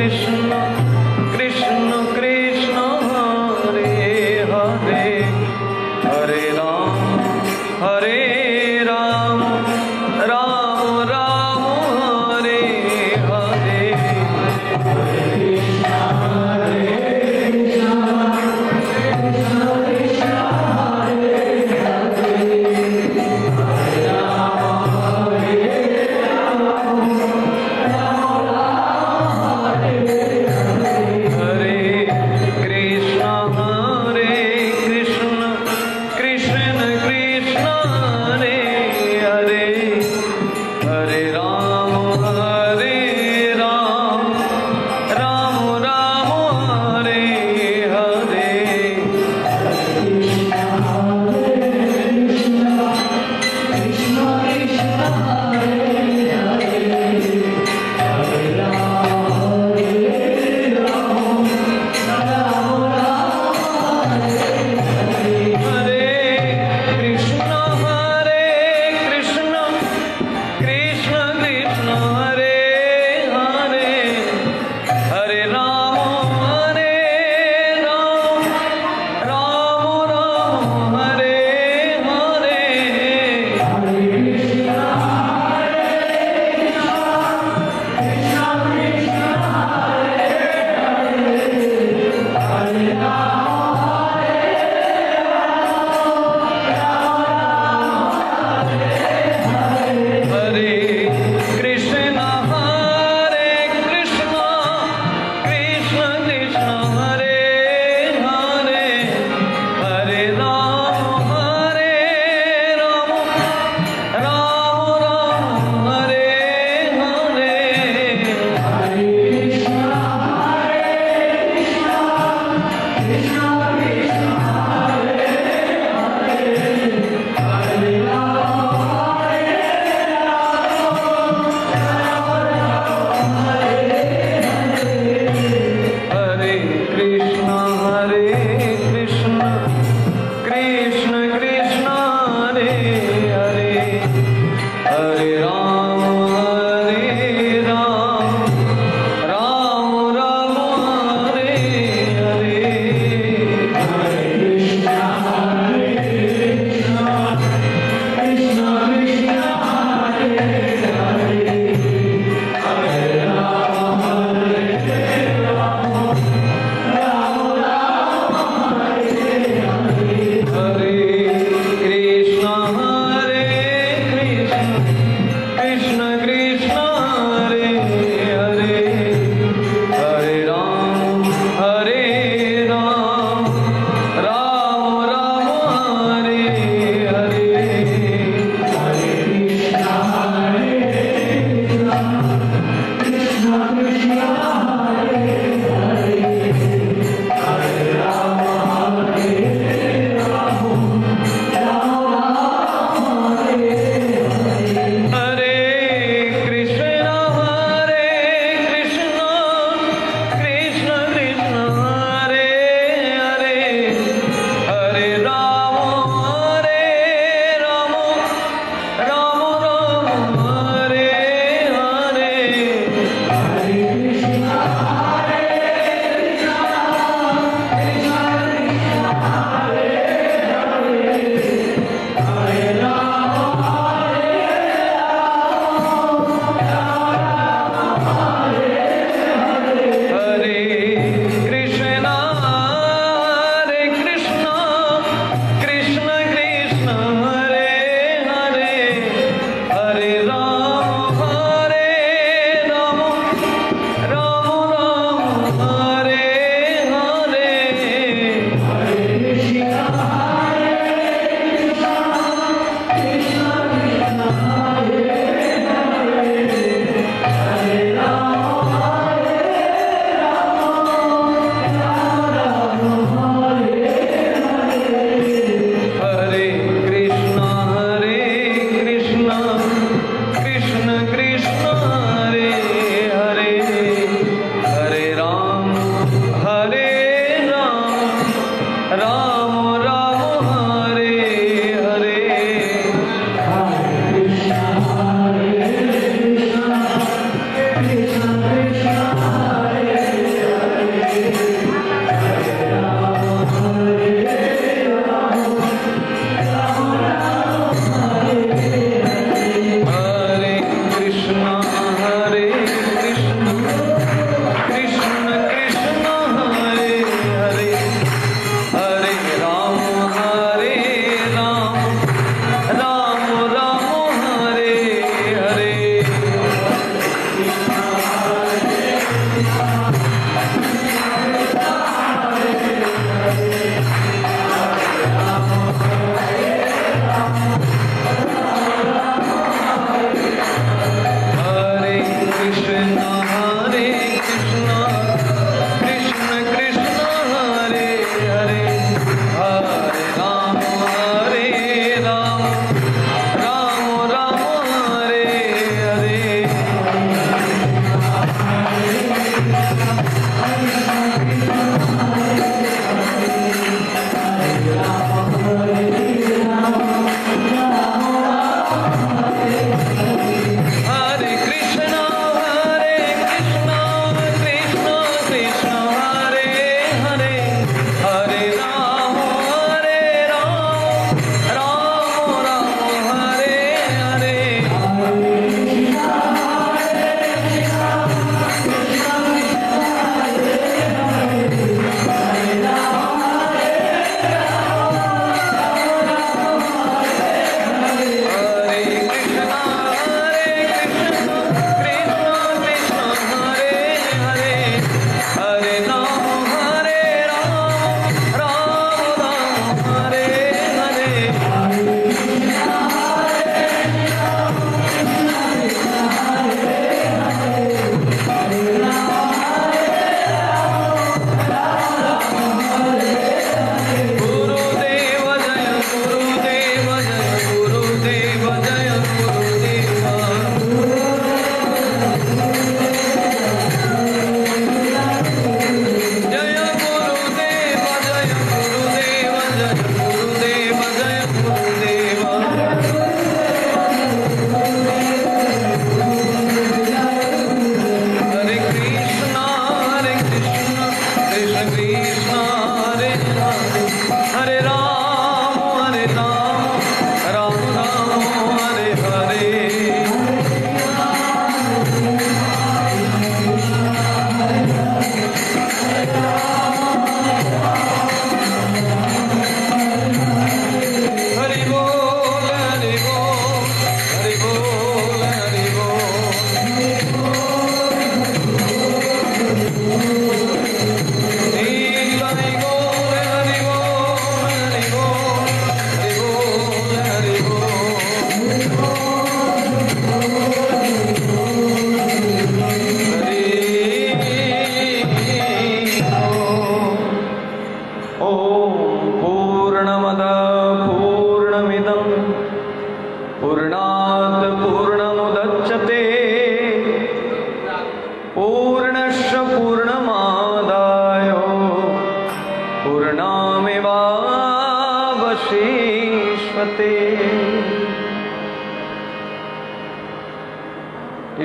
Krishna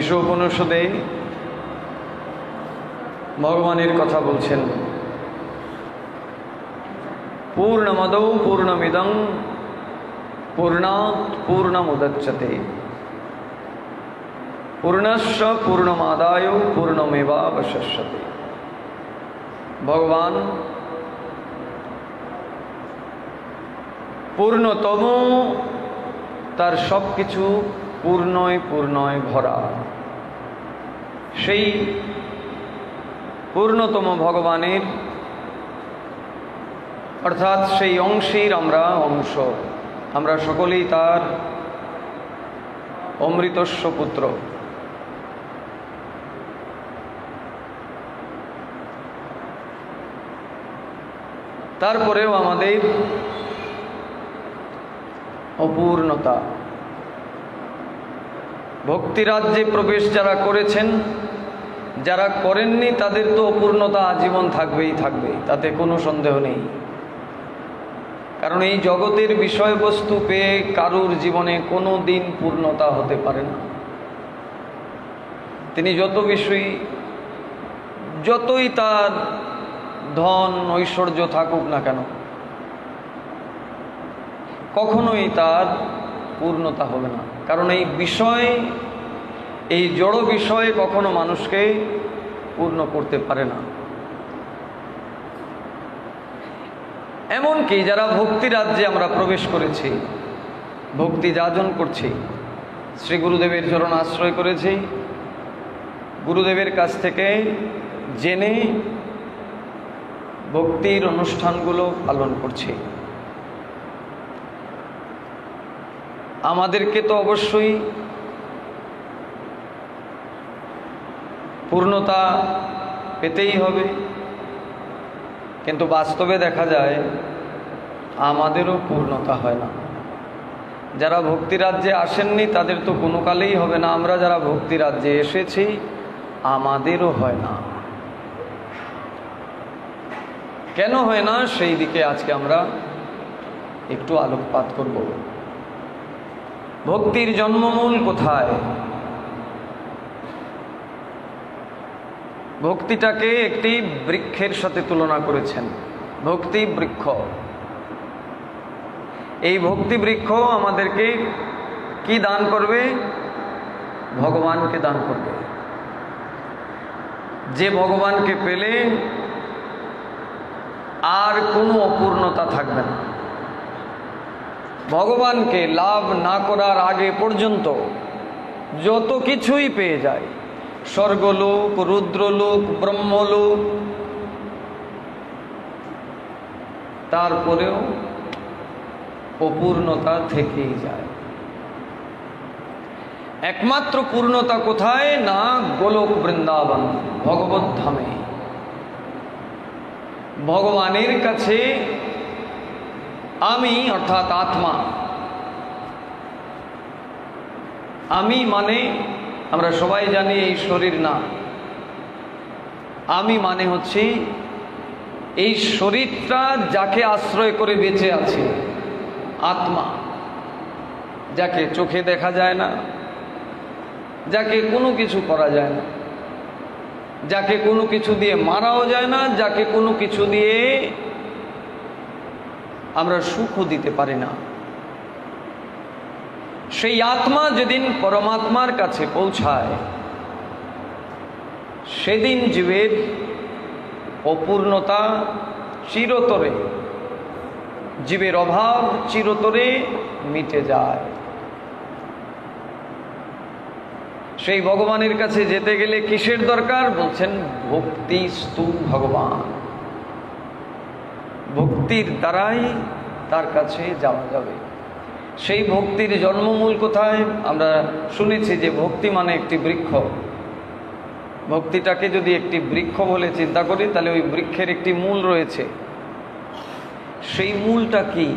ईशोपनिषदे भगवानेर कथा बोलছেন पूर्णमदौ पूर्णमिदं पूर्णात् पूर्णमुदच्यते पूर्णस्य पूर्णमादाय पूर्णमेवावशिष्यते। भगवान पूर्णतम तार सबकिछु पूर्णय पूर्णय भरा सेई पूर्णतम भगवानेर अर्थात सेई अंशेर आमरा अंश आमरा सकलेई तार अमृतस्व पुत्र। तारपरेও आमादेर अपूर्णता भक्ति राज्ये प्रवेश जारा करेছেন যারা করেননি তাদের তো অপূর্ণতা আজীবন থাকবেই থাকবে, তাতে কোনো সন্দেহ নেই। কারণ এই জগতের বিষয়বস্তু পেয়ে কারুর জীবনে কোনো দিন পূর্ণতা হতে পারে না। তিনি যত বিষয়ী যতই তার ধন ঐশ্বর্য থাকুক না কেন কখনোই তার পূর্ণতা হবে না। কারণ এই বিষয় এই জড় বিষয় কখনো মানুষকে পূর্ণ করতে পারে না। এমনকি যারা ভক্তি রাজ্যে আমরা প্রবেশ করেছি, ভক্তি যাজন করছি, শ্রী গুরুদেবের চরণ আশ্রয় করেছি, গুরুদেবের কাছ থেকে জেনে ভক্তির অনুষ্ঠানগুলো পালন করছি, আমাদেরকে তো অবশ্যই পূর্ণতা পেতেই হবে। কিন্তু বাস্তবে দেখা যায় আমাদেরও পূর্ণতা হয় না। যারা ভক্তি রাজ্যে আসেননি তাদের তো কোনো কালেই হবে না। আমরা যারা ভক্তি রাজ্যে এসেছি আমাদেরও হয় না। কেন হয় না সেই দিকে আজকে আমরা একটু আলোকপাত করব। ভক্তির জন্মমূল কোথায়? ভক্তিটাকে একটি বৃক্ষের সাথে তুলনা করেছেন। ভক্তি বৃক্ষ। এই ভক্তি বৃক্ষ আমাদেরকে কি দান করবে? ভগবানকে দান করবে। যে ভগবানকে পেলে আর কোনো অপূর্ণতা থাকবে না। ভগবানকে লাভ না করার আগে পর্যন্ত যত কিছুই পেয়ে যায়, স্বর্গলোক, রুদ্রলোক, ব্রহ্মলোক, তারপরেও অপূর্ণতা থেকেই যায়। একমাত্র পূর্ণতা কোথায়? না গোলক বৃন্দাবন, ভগবত ধামে। ভগবানের কাছে আমি অর্থাৎ আত্মা, আমি মানে আমরা সবাই জানি এই শরীর না। আমি মানে হচ্ছে এই শরীরটা যাকে আশ্রয় করে বেঁচে আছে, আত্মা, যাকে চোখে দেখা যায় না, যাকে কোনো কিছু করা যায় না, যাকে কোনো কিছু দিয়ে মারাও যায় না, যাকে কোনো কিছু দিয়ে আমরা সুখও দিতে পারি না। সেই আত্মা যেদিন পরমাত্মার কাছে পৌঁছায়, সেদিন জীবের অপূর্ণতা চিরতরে, জীবের অভাব চিরতরে মিটে যায়। সেই ভগবানের কাছে যেতে গেলে কিসের দরকার? বলছেন ভক্তি স্তু ভগবান। ভক্তির দ্বারাই তার কাছে যাওয়া যাবে। সেই ভক্তির জন্মমূল কোথায়? আমরা শুনেছি যে ভক্তি মানে একটি বৃক্ষ। ভক্তিটাকে যদি একটি বৃক্ষ বলে চিন্তা করি, তাহলে ওই বৃক্ষের একটি মূল রয়েছে। সেই মূলটা কি?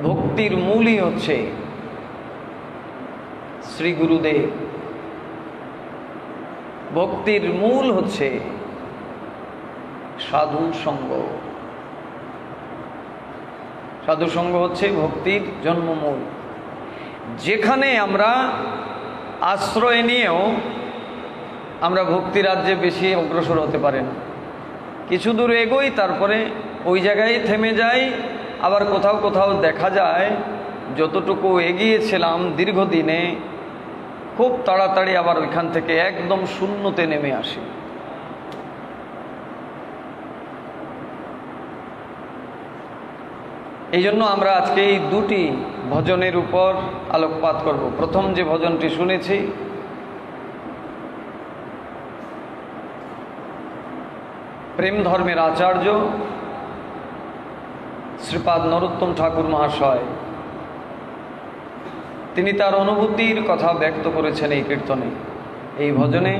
ভক্তির মূলই হচ্ছে শ্রী গুরুদেব। ভক্তির মূল হচ্ছে সাধু সঙ্গ। সাধু সঙ্গ হচ্ছে ভক্তির জন্মমূল। যেখানে আমরা আশ্রয় নিয়েও আমরা ভক্তি রাজ্যে বেশি অগ্রসর হতে পারি না। কিছু দূর এগোই, তারপরে ওই জায়গায় থেমে যাই। আবার কোথাও কোথাও দেখা যায় যতটুকু এগিয়েছিলাম দীর্ঘদিনে, খুব তাড়াতাড়ি আবার ওইখান থেকে একদম শূন্যতে নেমে আসি। এই জন্য আমরা আজকে এই দুটি ভজনের উপর আলোকপাত করব। প্রথম যে ভজনটি শুনেছি, প্রেম ধর্মের আচার্য শ্রীপাদ নরোত্তম ঠাকুর মহাশয়, তিনি তার অনুভূতির কথা ব্যক্ত করেছেন এই কীর্তনে। এই ভজনে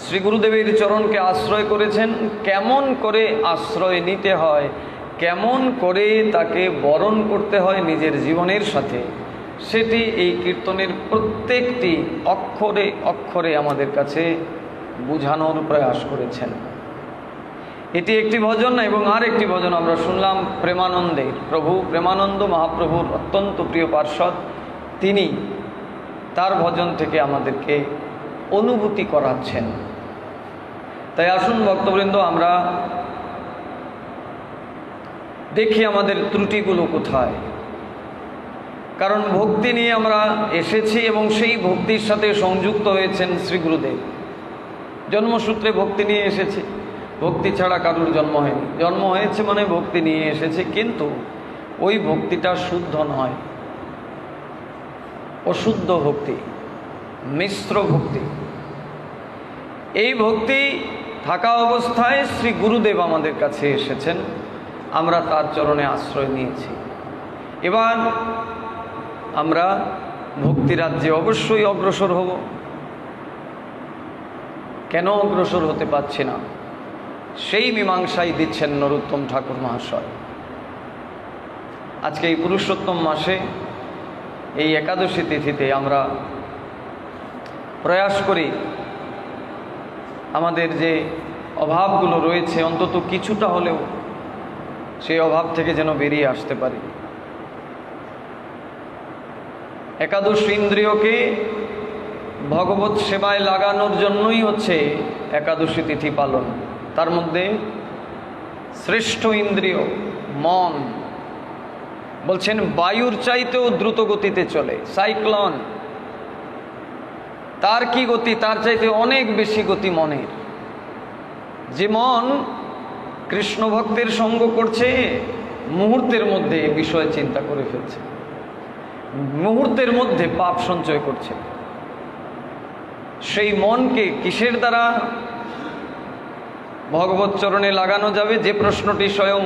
শ্রী গুরুদেবের চরণকে আশ্রয় করেছেন। কেমন করে আশ্রয় নিতে হয়, কেমন করে তাকে বরণ করতে হয় নিজের জীবনের সাথে, সেটি এই কীর্তনের প্রত্যেকটি অক্ষরে অক্ষরে আমাদের কাছে বুঝানোর প্রয়াস করেছেন। এটি একটি ভজন, এবং আর একটি ভজন আমরা শুনলাম প্রেমানন্দের। প্রভু প্রেমানন্দ মহাপ্রভুর অত্যন্ত প্রিয় পার্ষদ, তিনি তার ভজন থেকে আমাদেরকে অনুভূতি করাচ্ছেন। তাই আসুন ভক্তবৃন্দ, আমরা দেখি আমাদের ত্রুটিগুলো কোথায়। কারণ ভক্তি নিয়ে আমরা এসেছি এবং সেই ভক্তির সাথে সংযুক্ত হয়েছেন শ্রী গুরুদেব। জন্মসূত্রে ভক্তি নিয়ে এসেছি, ভক্তি ছাড়া কারুর জন্ম হয়নি। জন্ম হয়েছে মানে ভক্তি নিয়ে এসেছে, কিন্তু ওই ভক্তিটা শুদ্ধ নয়, অশুদ্ধ ভক্তি, মিশ্র ভক্তি। এই ভক্তি থাকা অবস্থায় শ্রী গুরুদেব আমাদের কাছে এসেছেন, আমরা তার চরণে আশ্রয় নিয়েছি। এবার আমরা ভক্তি রাজ্যে অবশ্যই অগ্রসর হব। কেন অগ্রসর হতে পারছি না, সেই মীমাংসাই দিচ্ছেন নরোত্তম ঠাকুর মহাশয়। আজকে এই পুরুষোত্তম মাসে এই একাদশী তিথিতে আমরা প্রয়াস করি আমাদের যে অভাবগুলো রয়েছে অন্তত কিছুটা হলেও সেই অভাব থেকে যেন বেরিয়ে আসতে পারি। একাদশ ইন্দ্রিয়কে ভগবত সেবায় লাগানোর জন্যই হচ্ছে একাদশী তিথি পালন। তার মধ্যে শ্রেষ্ঠ ইন্দ্রিয় মন, বলছেন বায়ুর চাইতেও দ্রুত গতিতে চলে, সাইক্লন। তার কি গতি? তার চাইতে অনেক বেশি গতি মনের। যে মন কৃষ্ণ ভক্তের সঙ্গ করছে, মুহূর্তের মধ্যে বিষয় চিন্তা করে ফেলছে, মুহূর্তের মধ্যে পাপ সঞ্চয় করছে। সেই মনকে কিসের দ্বারা ভগবত চরণে লাগানো যাবে? যে প্রশ্নটি স্বয়ং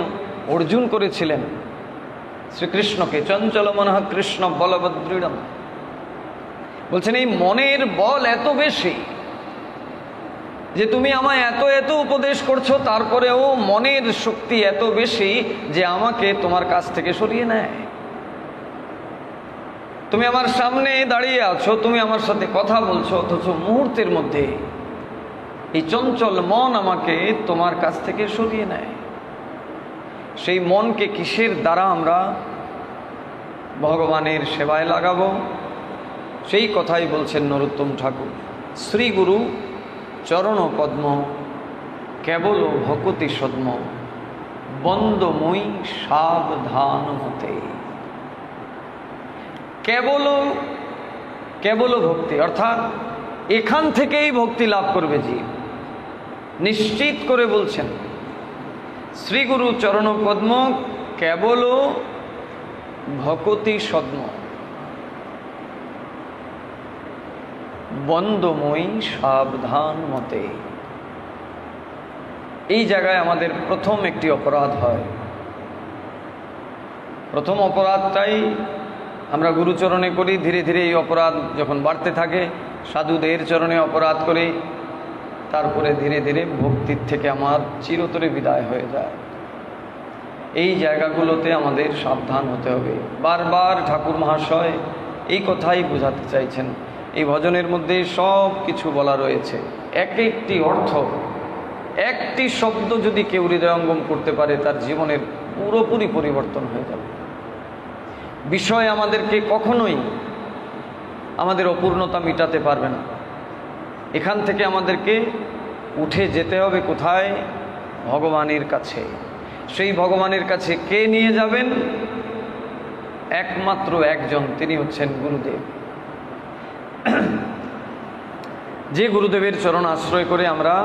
অর্জুন করেছিলেন শ্রীকৃষ্ণকে, চঞ্চল মনঃ কৃষ্ণ বলবদৃঢ়ম, বলছেন এই মনের বল এত বেশি যে তুমি আমায় এত এত উপদেশ করছো, তারপরেও মনের শক্তি এত বেশি যে আমাকে তোমার কাছ থেকে সরিয়ে নেয়। তুমি আমার সামনে দাঁড়িয়ে আছো, তুমি আমার সাথে কথা বলছো, অথচ মুহূর্তের মধ্যে এই চঞ্চল মন আমাকে তোমার কাছ থেকে সরিয়ে নেয়। সেই মনকে কিসের দ্বারা আমরা ভগবানের সেবায় লাগাবো? সেই কথাই বলছেন নরোত্তম ঠাকুর। শ্রী গুরু চরণ পদ্ম কেবল ভকতি সদ্ম বন্দময়ী সাবধান মতে। কেবল কেবল ভক্তি, অর্থাৎ এখান থেকেই ভক্তি লাভ করবে জীব, নিশ্চিত করে বলছেন। শ্রীগুরু চরণ পদ্ম কেবল ভকতি সদ্ম বন্দময়ী সাবধান মতে। এই জায়গায় আমাদের প্রথম একটি অপরাধ হয়। প্রথম অপরাধটাই আমরা গুরুচরণে করি, ধীরে ধীরে এই অপরাধ যখন বাড়তে থাকে, সাধুদের চরণে অপরাধ করি, তারপরে ধীরে ধীরে ভক্তির থেকে আমার চিরতরে বিদায় হয়ে যায়। এই জায়গাগুলোতে আমাদের সাবধান হতে হবে। বারবার ঠাকুর মহাশয় এই কথাই বোঝাতে চাইছেন। এই ভজনের মধ্যে সব কিছু বলা রয়েছে। এক একটি অর্থ, একটি শব্দ যদি কেউ হৃদয়ঙ্গম করতে পারে, তার জীবনের পুরোপুরি পরিবর্তন হয়ে যাবে। বিষয় আমাদেরকে কখনোই আমাদের অপূর্ণতা মিটাতে পারবে না। এখান থেকে আমাদেরকে উঠে যেতে হবে কোথায়? ভগবানের কাছে। সেই ভগবানের কাছে কে নিয়ে যাবেন? একমাত্র একজন, তিনি হচ্ছেন গুরুদেব। যে গুরুদেবের চরণ আশ্রয় করে আমরা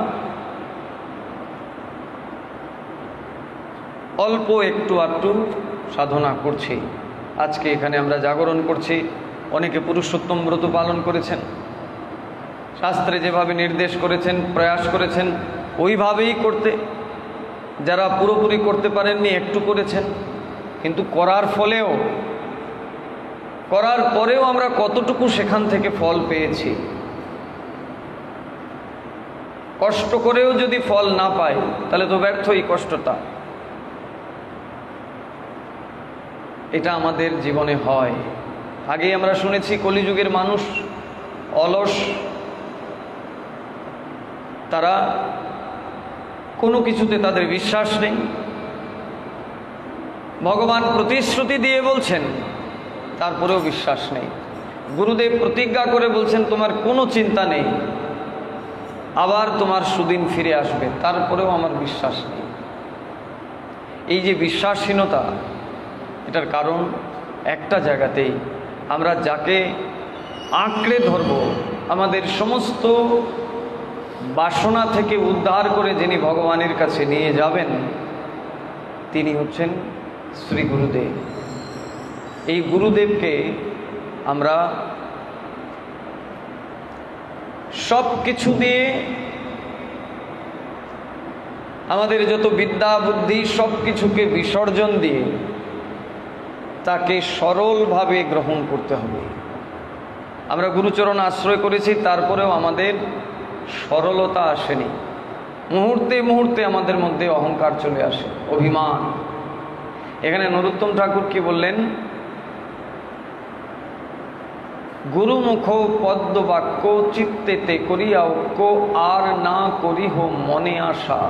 অল্প একটু আধটু সাধনা করছি। আজকে এখানে আমরা জাগরণ করছি, অনেকে পুরুষোত্তম ব্রত পালন করেছেন, শাস্ত্রে যেভাবে নির্দেশ করেছেন, প্রয়াস করেছেন ওইভাবেই করতে। যারা পুরোপুরি করতে পারেননি, একটু করেছেন, কিন্তু করার ফলেও, করার পরেও আমরা কতটুকু সেখান থেকে ফল পেয়েছি? কষ্ট করেও যদি ফল না পাই, তাহলে তো ব্যর্থ এই কষ্টটা। এটা আমাদের জীবনে হয়। আগেই আমরা শুনেছি কলিযুগের মানুষ অলস, তারা কোনো কিছুতে তাদের বিশ্বাস নেই। ভগবান প্রতিশ্রুতি দিয়ে বলছেন, তারপরেও বিশ্বাস নেই। গুরুদেব প্রতিজ্ঞা করে বলছেন তোমার কোনো চিন্তা নেই, আবার তোমার সুদিন ফিরে আসবে, তারপরেও আমার বিশ্বাস নেই। এই যে বিশ্বাসহীনতা, এটার কারণ একটা জায়গাতেই, আমরা যাকে আঁকড়ে ধরব, আমাদের সমস্ত বাসনা থেকে উদ্ধার করে যিনি ভগবানের কাছে নিয়ে যাবেন, তিনি হচ্ছেন শ্রী গুরুদেব। এই গুরুদেবকে আমরা সব কিছু দিয়ে, আমাদের যত বিদ্যা বুদ্ধি সব কিছুকে বিসর্জন দিয়ে তাকে সরলভাবে গ্রহণ করতে হবে। আমরা গুরুচরণ আশ্রয় করেছি, তারপরেও আমাদের সরলতা আসেনি। মুহূর্তে মুহূর্তে আমাদের মধ্যে অহংকার চলে আসে, অভিমান। এখানে নরোত্তম ঠাকুর কি বললেন? গুরুমুখ পদ্মবাক্য চিত্তেতে করিয়া ঐক্য আর না করিহ মনে আশা।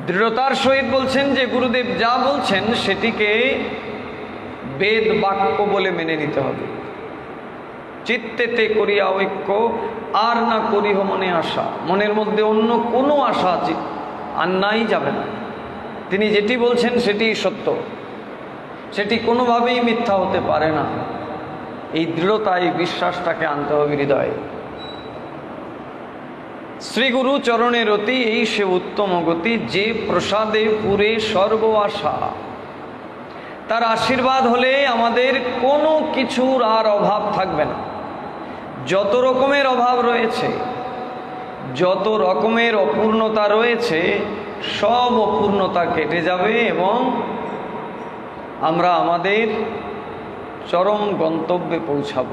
দৃঢ়তার সহিত বলছেন যে গুরুদেব যা বলছেন সেটিকে বেদ বাক্য বলে মেনে নিতে হবে। চিত্তেতে করিয়া ঐক্য আর না করিহ মনে আশা, মনের মধ্যে অন্য কোনো আশা আনাই যাবে না। তিনি যেটি বলছেন সেটি সত্য, সেটি কোনোভাবেই মিথ্যা হতে পারে না। এই দৃঢ়তা, এই বিশ্বাসটাকে আনতে হবে হৃদয়ে। শ্রীগুরু চরণের অতি এই সে উত্তম গতি, যে প্রসাদে পুরে সর্ব আশা। তার আশীর্বাদ হলে আমাদের কোনো কিছুর আর অভাব থাকবে না। যত রকমের অভাব রয়েছে, যত রকমের অপূর্ণতা রয়েছে, সব অপূর্ণতা কেটে যাবে এবং আমরা আমাদের চরম গন্তব্যে পৌঁছাব।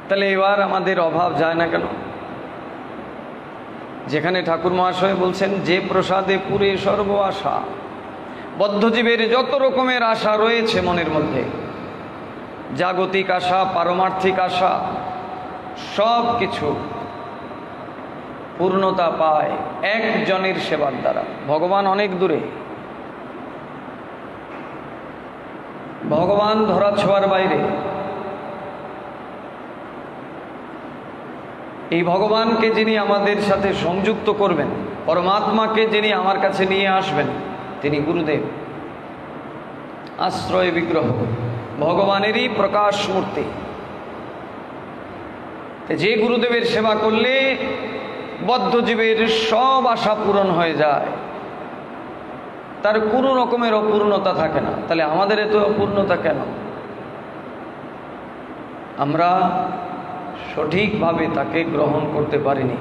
তাহলে এবার আমাদের অভাব যায় না কেন? যেখানে ঠাকুর মহাশয় বলছেন যে প্রসাদে পুরে সর্ব আশা, বদ্ধজীবের যত রকমের আশা রয়েছে মনের মধ্যে, জাগতিক আশা, পারমার্থিক আশা, সব কিছু পূর্ণতা পায় একজনের সেবার দ্বারা। ভগবান অনেক দূরে, ভগবান ধরা ছোঁয়ার বাইরে। এই ভগবানকে যিনি আমাদের সাথে সংযুক্ত করবেন, পরমাত্মাকে যিনি আমার কাছে নিয়ে আসবেন, তিনি গুরুদেব। আশ্রয় বিগ্রহ, ভগবানেরই প্রকাশ মূর্তি। যে গুরুদেবের সেবা করলে বদ্ধজীবের সব আশা পূরণ হয়ে যায়, তার কোনো রকমের অপূর্ণতা থাকে না। তাহলে আমাদের এত অপূর্ণতা কেন? আমরা সঠিকভাবে তাকে গ্রহণ করতে পারিনি।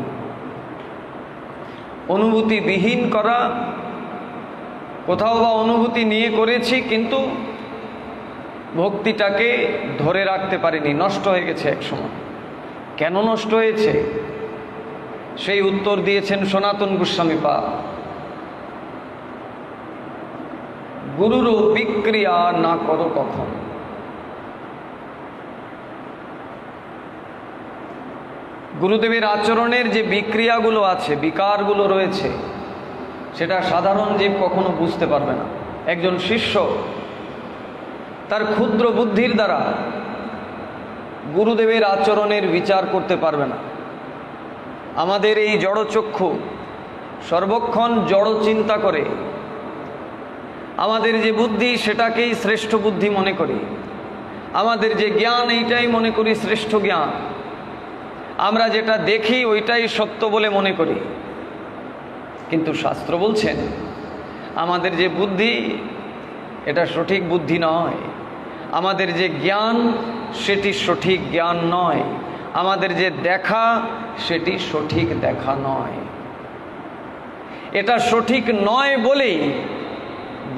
অনুভূতিবিহীন করা, কোথাও বা অনুভূতি নিয়ে করেছি কিন্তু ভক্তিটাকে ধরে রাখতে পারিনি, নষ্ট হয়ে গেছে এক সময়। কেন নষ্ট হয়েছে সেই উত্তর দিয়েছেন সনাতন গোস্বামী পাদ। গুরুর বিক্রিয়া না করো কখন। গুরুদেবের আচরণের যে বিক্রিয়াগুলো আছে, বিকারগুলো রয়েছে, সেটা সাধারণ জীব কখনো বুঝতে পারবে না। একজন শিষ্য তার ক্ষুদ্র বুদ্ধির দ্বারা গুরুদেবের আচরণের বিচার করতে পারবে না। আমাদের এই জড়চক্ষু সর্বক্ষণ জড় চিন্তা করে, আমাদের যে বুদ্ধি সেটাকেই শ্রেষ্ঠ বুদ্ধি মনে করি, আমাদের যে জ্ঞান এইটাই মনে করি শ্রেষ্ঠ জ্ঞান, আমরা যেটা দেখি ওইটাই সত্য বলে মনে করি। কিন্তু শাস্ত্র বলছেন আমাদের যে বুদ্ধি এটা সঠিক বুদ্ধি নয়, আমাদের যে জ্ঞান সেটি সঠিক জ্ঞান নয়, আমাদের যে দেখা সেটি সঠিক দেখা নয়। এটা সঠিক নয় বলেই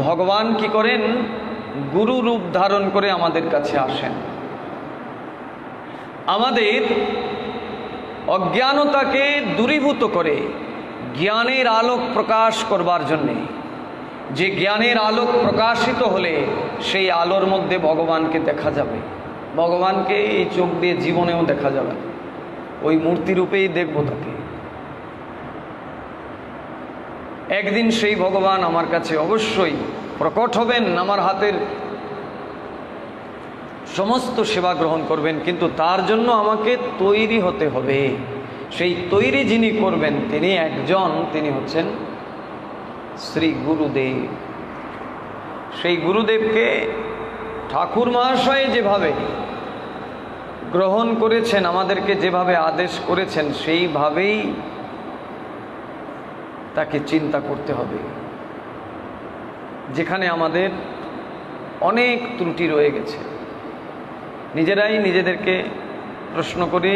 ভগবান কি করেন? গুরু রূপ ধারণ করে আমাদের কাছে আসেন। আমাদের অজ্ঞানতাকে দূরীভূত করে জ্ঞানের আলোক প্রকাশ করবার জন্যে, যে জ্ঞানের আলোক প্রকাশিত হলে সেই আলোর মধ্যে ভগবানকে দেখা যাবে। ভগবানকে এই চোখ দিয়ে জীবনেও দেখা যাবে, ওই মূর্তি রূপেই দেখব তাকে। একদিন সেই ভগবান আমার কাছে অবশ্যই প্রকট হবেন, আমার হাতের সমস্ত সেবা গ্রহণ করবেন, কিন্তু তার জন্য আমাকে তৈরি হতে হবে। সেই তৈরি যিনি করবেন তিনি একজন, তিনি হচ্ছেন শ্রী গুরুদেব। সেই গুরুদেবকে ঠাকুর মহাশয় যেভাবে গ্রহণ করেছেন, আমাদেরকে যেভাবে আদেশ করেছেন, সেইভাবেই তাকে চিন্তা করতে হবে। যেখানে আমাদের অনেক ত্রুটি রয়ে গেছে, নিজেরাই নিজেদেরকে প্রশ্ন করি,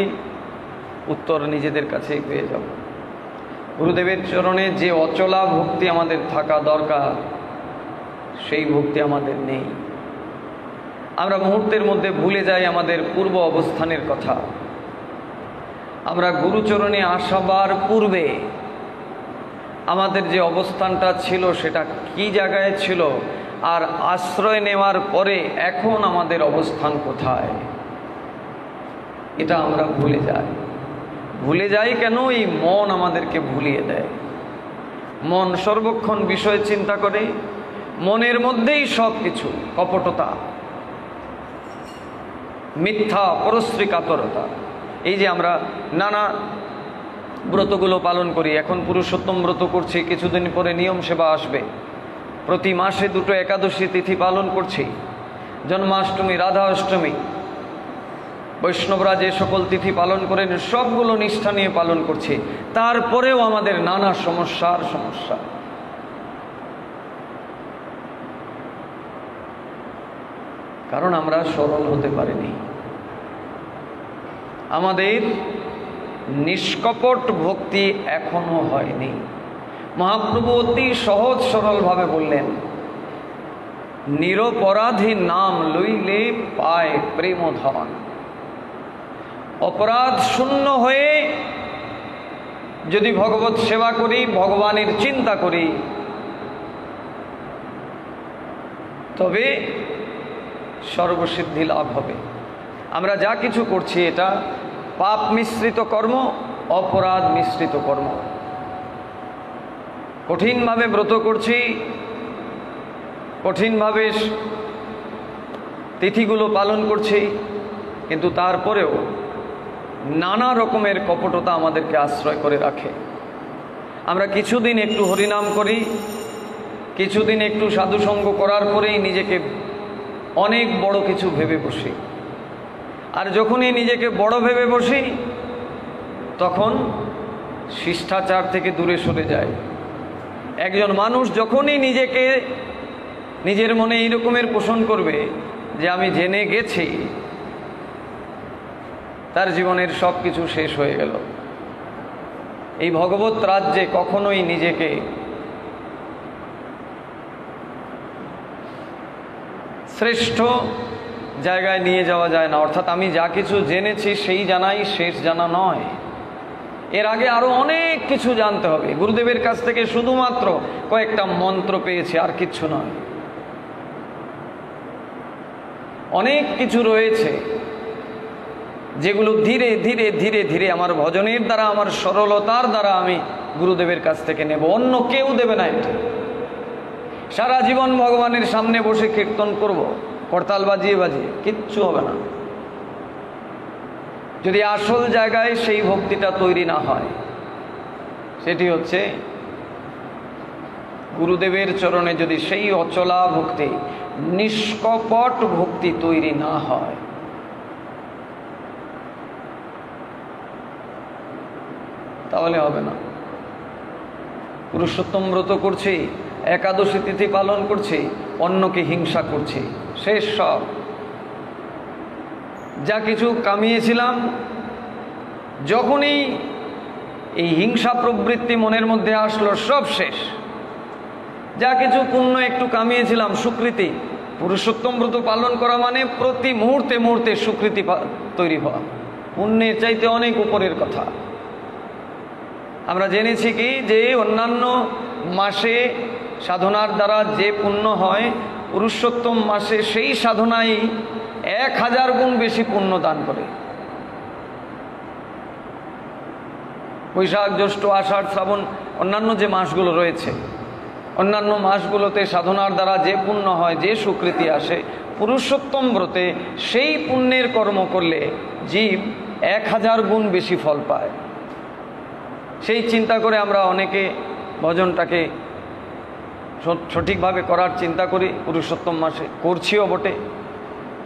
উত্তর নিজেদের কাছেই পেয়ে যাব। গুরুদেবের চরণে যে অচলা ভক্তি আমাদের থাকা দরকার, সেই ভক্তি আমাদের নেই। আমরা মুহূর্তের মধ্যে ভুলে যাই আমাদের পূর্ব অবস্থানের কথা। আমরা গুরুচরণে আসবার পূর্বে আমাদের যে অবস্থানটা ছিল সেটা কি জায়গায় ছিল, আর আশ্রয় নেওয়ার পরে এখন আমাদের অবস্থান কোথায়, এটা আমরা ভুলে যাই। ভুলে যাই কেন? এই মন আমাদেরকে ভুলিয়ে দেয়। মন সর্বক্ষণ বিষয় চিন্তা করে, মনের মধ্যেই সব কিছু, কপটতা, মিথ্যা, পরশ্রী কাতরতা। এই যে আমরা নানা ব্রতগুলো পালন করি, এখন পুরুষোত্তম ব্রত করছি, কিছুদিন পরে নিয়ম সেবা আসবে, প্রতি মাসে 2টো একাদশী তিথি পালন করছি, জন্মাষ্টমী, রাধা অষ্টমী, বৈষ্ণবরা যে সকল তিথি পালন করেন সবগুলো নিষ্ঠা নিয়ে পালন করছি, তারপরেও আমাদের নানা সমস্যা। কারণ আমরা সরল হতে পারিনি। আমাদের নিষ্কপট ভক্তি এখনো হয়নি। মহাপ্রভু অতি সহজ সরলভাবে বললেন, নিরপরাধী নাম লইলে পায় প্রেম ধন। অপরাধ শূন্য হয়ে যদি ভগবত সেবা করি, ভগবানের চিন্তা করি, তবে সর্বসিদ্ধি লাভ হবে। আমরা যা কিছু করছি এটা পাপ মিশ্রিত কর্ম, অপরাধ মিশ্রিত কর্ম। কঠিনভাবে ব্রত করছি, কঠিনভাবে তিথিগুলো পালন করছি, কিন্তু তারপরেও নানা রকমের কপটতা আমাদেরকে আশ্রয় করে রাখে। আমরা কিছুদিন একটু হরিনাম করি, কিছুদিন একটু সাধুসঙ্গ করার পরেই নিজেকে অনেক বড় কিছু ভেবে বসি, আর যখনই নিজেকে বড় ভেবে বসি তখন শিষ্টাচার থেকে দূরে সরে যায়। একজন মানুষ যখনই নিজেকে নিজের মনে এই রকমের পোষণ করবে যে আমি জেনে গেছি, তার জীবনের সব কিছু শেষ হয়ে গেল। এই ভগবত রাজ্যে কখনোই নিজেকে শ্রেষ্ঠ জায়গায় নিয়ে যাওয়া যায় না। অর্থাৎ আমি যা কিছু জেনেছি সেই জানাই শেষ জানা নয়, এর আগে আরো অনেক কিছু জানতে হবে। গুরুদেবের কাছ থেকে শুধুমাত্র কয়েকটা মন্ত্র পেয়েছি, আর কিচ্ছু নয়। অনেক কিছু রয়েছে যেগুলো ধীরে ধীরে ধীরে ধীরে আমার ভজনের দ্বারা, আমার সরলতার দ্বারা আমি গুরুদেবের কাছ থেকে নেব। অন্য কেউ দেবে না এটা। সারা জীবন ভগবানের সামনে বসে কীর্তন করব, করতাল বাজিয়ে বাজিয়ে, কিচ্ছু হবে না যদি আসল জায়গায় সেই ভক্তিটা তৈরি না হয়। সেটি হচ্ছে গুরুদেবের চরণে যদি সেই অচলা ভক্তি, নিষ্কপট ভক্তি তৈরি না হয়, তাহলে হবে না। পুরুষোত্তম ব্রত করছি, একাদশী তিথি পালন করছি, অন্যকে হিংসা করছি, শেষ সব। যা কিছু কামিয়েছিলাম, যখনই এই হিংসা প্রবৃত্তি মনের মধ্যে আসলো, সব শেষ। যা কিছু পুণ্য একটু কামিয়েছিলাম, সুকৃতি, পুরুষোত্তম ব্রত পালন করা মানে প্রতি মুহূর্তে মুহূর্তে সুকৃতি তৈরি হওয়া, পুণ্যের চাইতে অনেক উপরের কথা। আমরা জেনেছি কি যে অন্যান্য মাসে সাধনার দ্বারা যে পুণ্য হয়, পুরুষোত্তম মাসে সেই সাধনাই 1000 গুণ বেশি পুণ্য দান করে। বৈশাখ, জ্যৈষ্ঠ, আষাঢ়, শ্রাবণ, অন্যান্য যে মাসগুলো রয়েছে, অন্যান্য মাসগুলোতে সাধনার দ্বারা যে পুণ্য হয়, যে সুকৃতি আসে, পুরুষোত্তম ব্রতে সেই পুণ্যের কর্ম করলে জীব 1000 গুণ বেশি ফল পায়। সেই চিন্তা করে আমরা অনেকে ভজনটাকে সঠিকভাবে করার চিন্তা করি, পুরুষোত্তম মাসে করছিও বটে,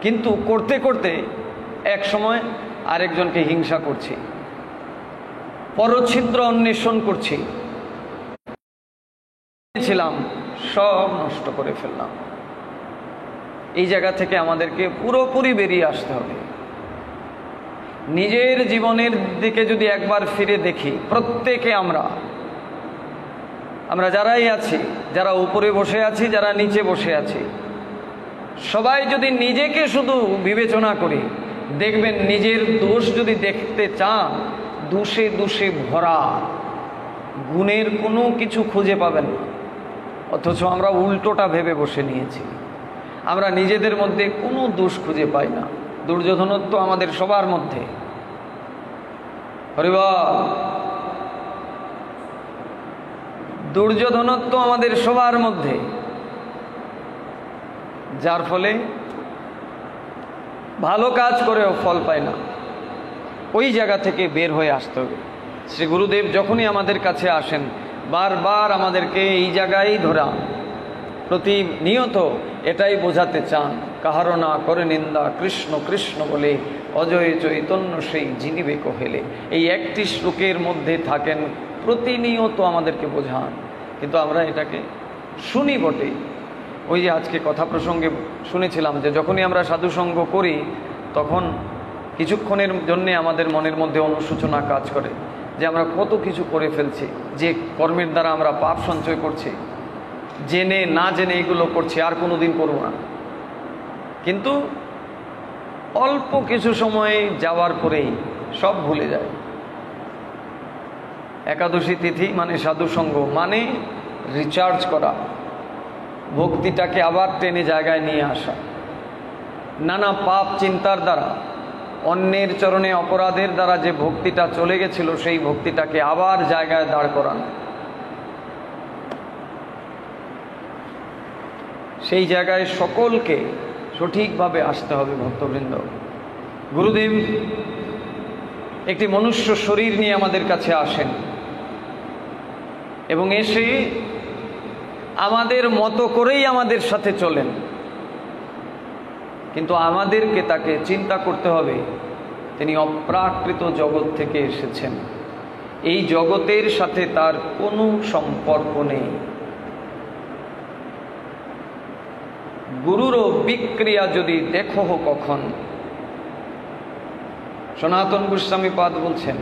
কিন্তু করতে করতে এক সময় আরেকজনকে হিংসা করছি, পরছিদ্র অন্বেষণ করছি, ছিলাম সব নষ্ট করে ফেললাম। এই জায়গা থেকে আমাদেরকে পুরোপুরি বেরিয়ে আসতে হবে। নিজের জীবনের দিকে যদি একবার ফিরে দেখি, প্রত্যেকে আমরা যারাই আছি, যারা উপরে বসে আছি, যারা নিচে বসে আছি, সবাই যদি নিজেকে শুধু বিবেচনা করি, দেখবেন নিজের দোষ যদি দেখতে চান, দোষে দোষে ভরা। গুণের কোনো কিছু খুঁজে পাবেন না, অথচ আমরা উল্টোটা ভেবে বসে নিয়েছি। আমরা নিজেদের মধ্যে কোনো দোষ খুঁজে পাই না। দুর্যোধনত্ব আমাদের সবার মধ্যে। হরিবল। দুর্যোধনত্ব আমাদের সবার মধ্যে, যার ফলে ভালো কাজ করেও ফল পায় না। ওই জায়গা থেকে বের হয়ে আসতে হবে। শ্রী গুরুদেব যখনই আমাদের কাছে আসেন বারবার আমাদেরকে এই জায়গায় ধরা, প্রতিনিয়ত এটাই বোঝাতে চান, কাহারও না করে নিন্দা, কৃষ্ণ কৃষ্ণ বলে অজয় চৈতন্য সেই জিনিবে কহেলে। এই একটি শ্লোকের মধ্যে থাকেন, প্রতিনিয়ত আমাদেরকে বোঝান, কিন্তু আমরা এটাকে শুনি বটে। ওই যে আজকে কথা প্রসঙ্গে শুনেছিলাম যে যখনই আমরা সাধুসঙ্গ করি তখন কিছুক্ষণের জন্যে আমাদের মনের মধ্যে অনুশোচনা কাজ করে যে আমরা কত কিছু করে ফেলছি, যে কর্মের দ্বারা আমরা পাপ সঞ্চয় করছি, জেনে না জেনে এগুলো করছি, আর কোনো দিন করব না। কিন্তু অল্প কিছু সময় যাওয়ার পরেই সব ভুলে যায়। একাদশী তিথি মানে সাধুসঙ্গ, মানে রিচার্জ করা, ভক্তিটাকে আবার টেনে জায়গায় নিয়ে আসা। নানা পাপ চিন্তার দ্বারা, অন্যের চরণে অপরাধের দ্বারা যে ভক্তিটা চলে গেছিল সেই ভক্তিটাকে আবার জায়গায় দাঁড় করানো। সেই জায়গায় সকলকে সঠিকভাবে আসতে হবে ভক্তবৃন্দ। গুরুদেব একটি মনুষ্য শরীর নিয়ে আমাদের কাছে আসেন এবং এসে আমাদের মতো করেই আমাদের সাথে চলেন, কিন্তু আমাদেরকে তাকে চিন্তা করতে হবে তিনি অপ্রাকৃত জগৎ থেকে এসেছেন, এই জগতের সাথে তার কোনো সম্পর্ক নেই। গুরুরও বিক্রিয়া যদি দেখো কখন, সনাতন গোস্বামী পাদ বলছেন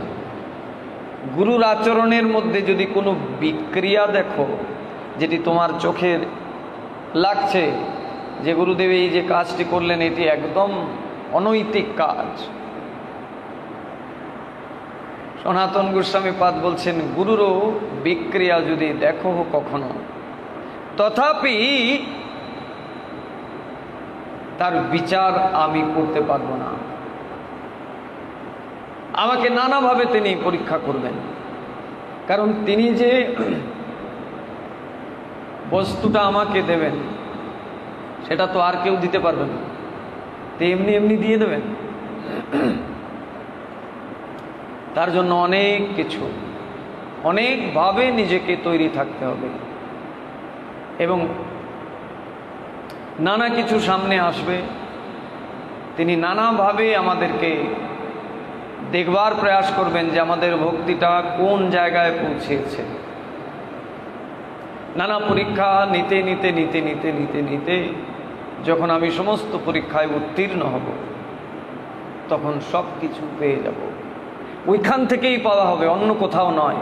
গুরুর আচরণের মধ্যে যদি কোনো বিক্রিয়া দেখো, যেটি তোমার চোখে লাগছে যে গুরুদেব এই যে কাজটি করলেন এটি একদম অনৈতিক কাজ, সনাতন গোস্বামী পাদ বলছেন গুরুরও বিক্রিয়া যদি দেখো কখনো, তথাপি তার বিচার আমি করতে পারবো না। আমাকে নানাভাবে তিনি পরীক্ষা করবেন, কারণ তিনি যে বস্তুটা আমাকে দেবেন সেটা তো আর কেউ দিতে পারবে না, এমনি এমনি দিয়ে দেবেন। তার জন্য অনেক কিছু, অনেকভাবে নিজেকে তৈরি থাকতে হবে এবং নানা কিছু সামনে আসবে। তিনি নানাভাবে আমাদেরকে দেখবার প্রয়াস করবেন যে আমাদের ভক্তিটা কোন জায়গায় পৌঁছেছে। নানা পরীক্ষা নিতে নিতে নিতে নিতে নিতে নিতে যখন আমি সমস্ত পরীক্ষায় উত্তীর্ণ হব তখন সব কিছু পেয়ে যাব। ওইখান থেকেই পাওয়া হবে, অন্য কোথাও নয়।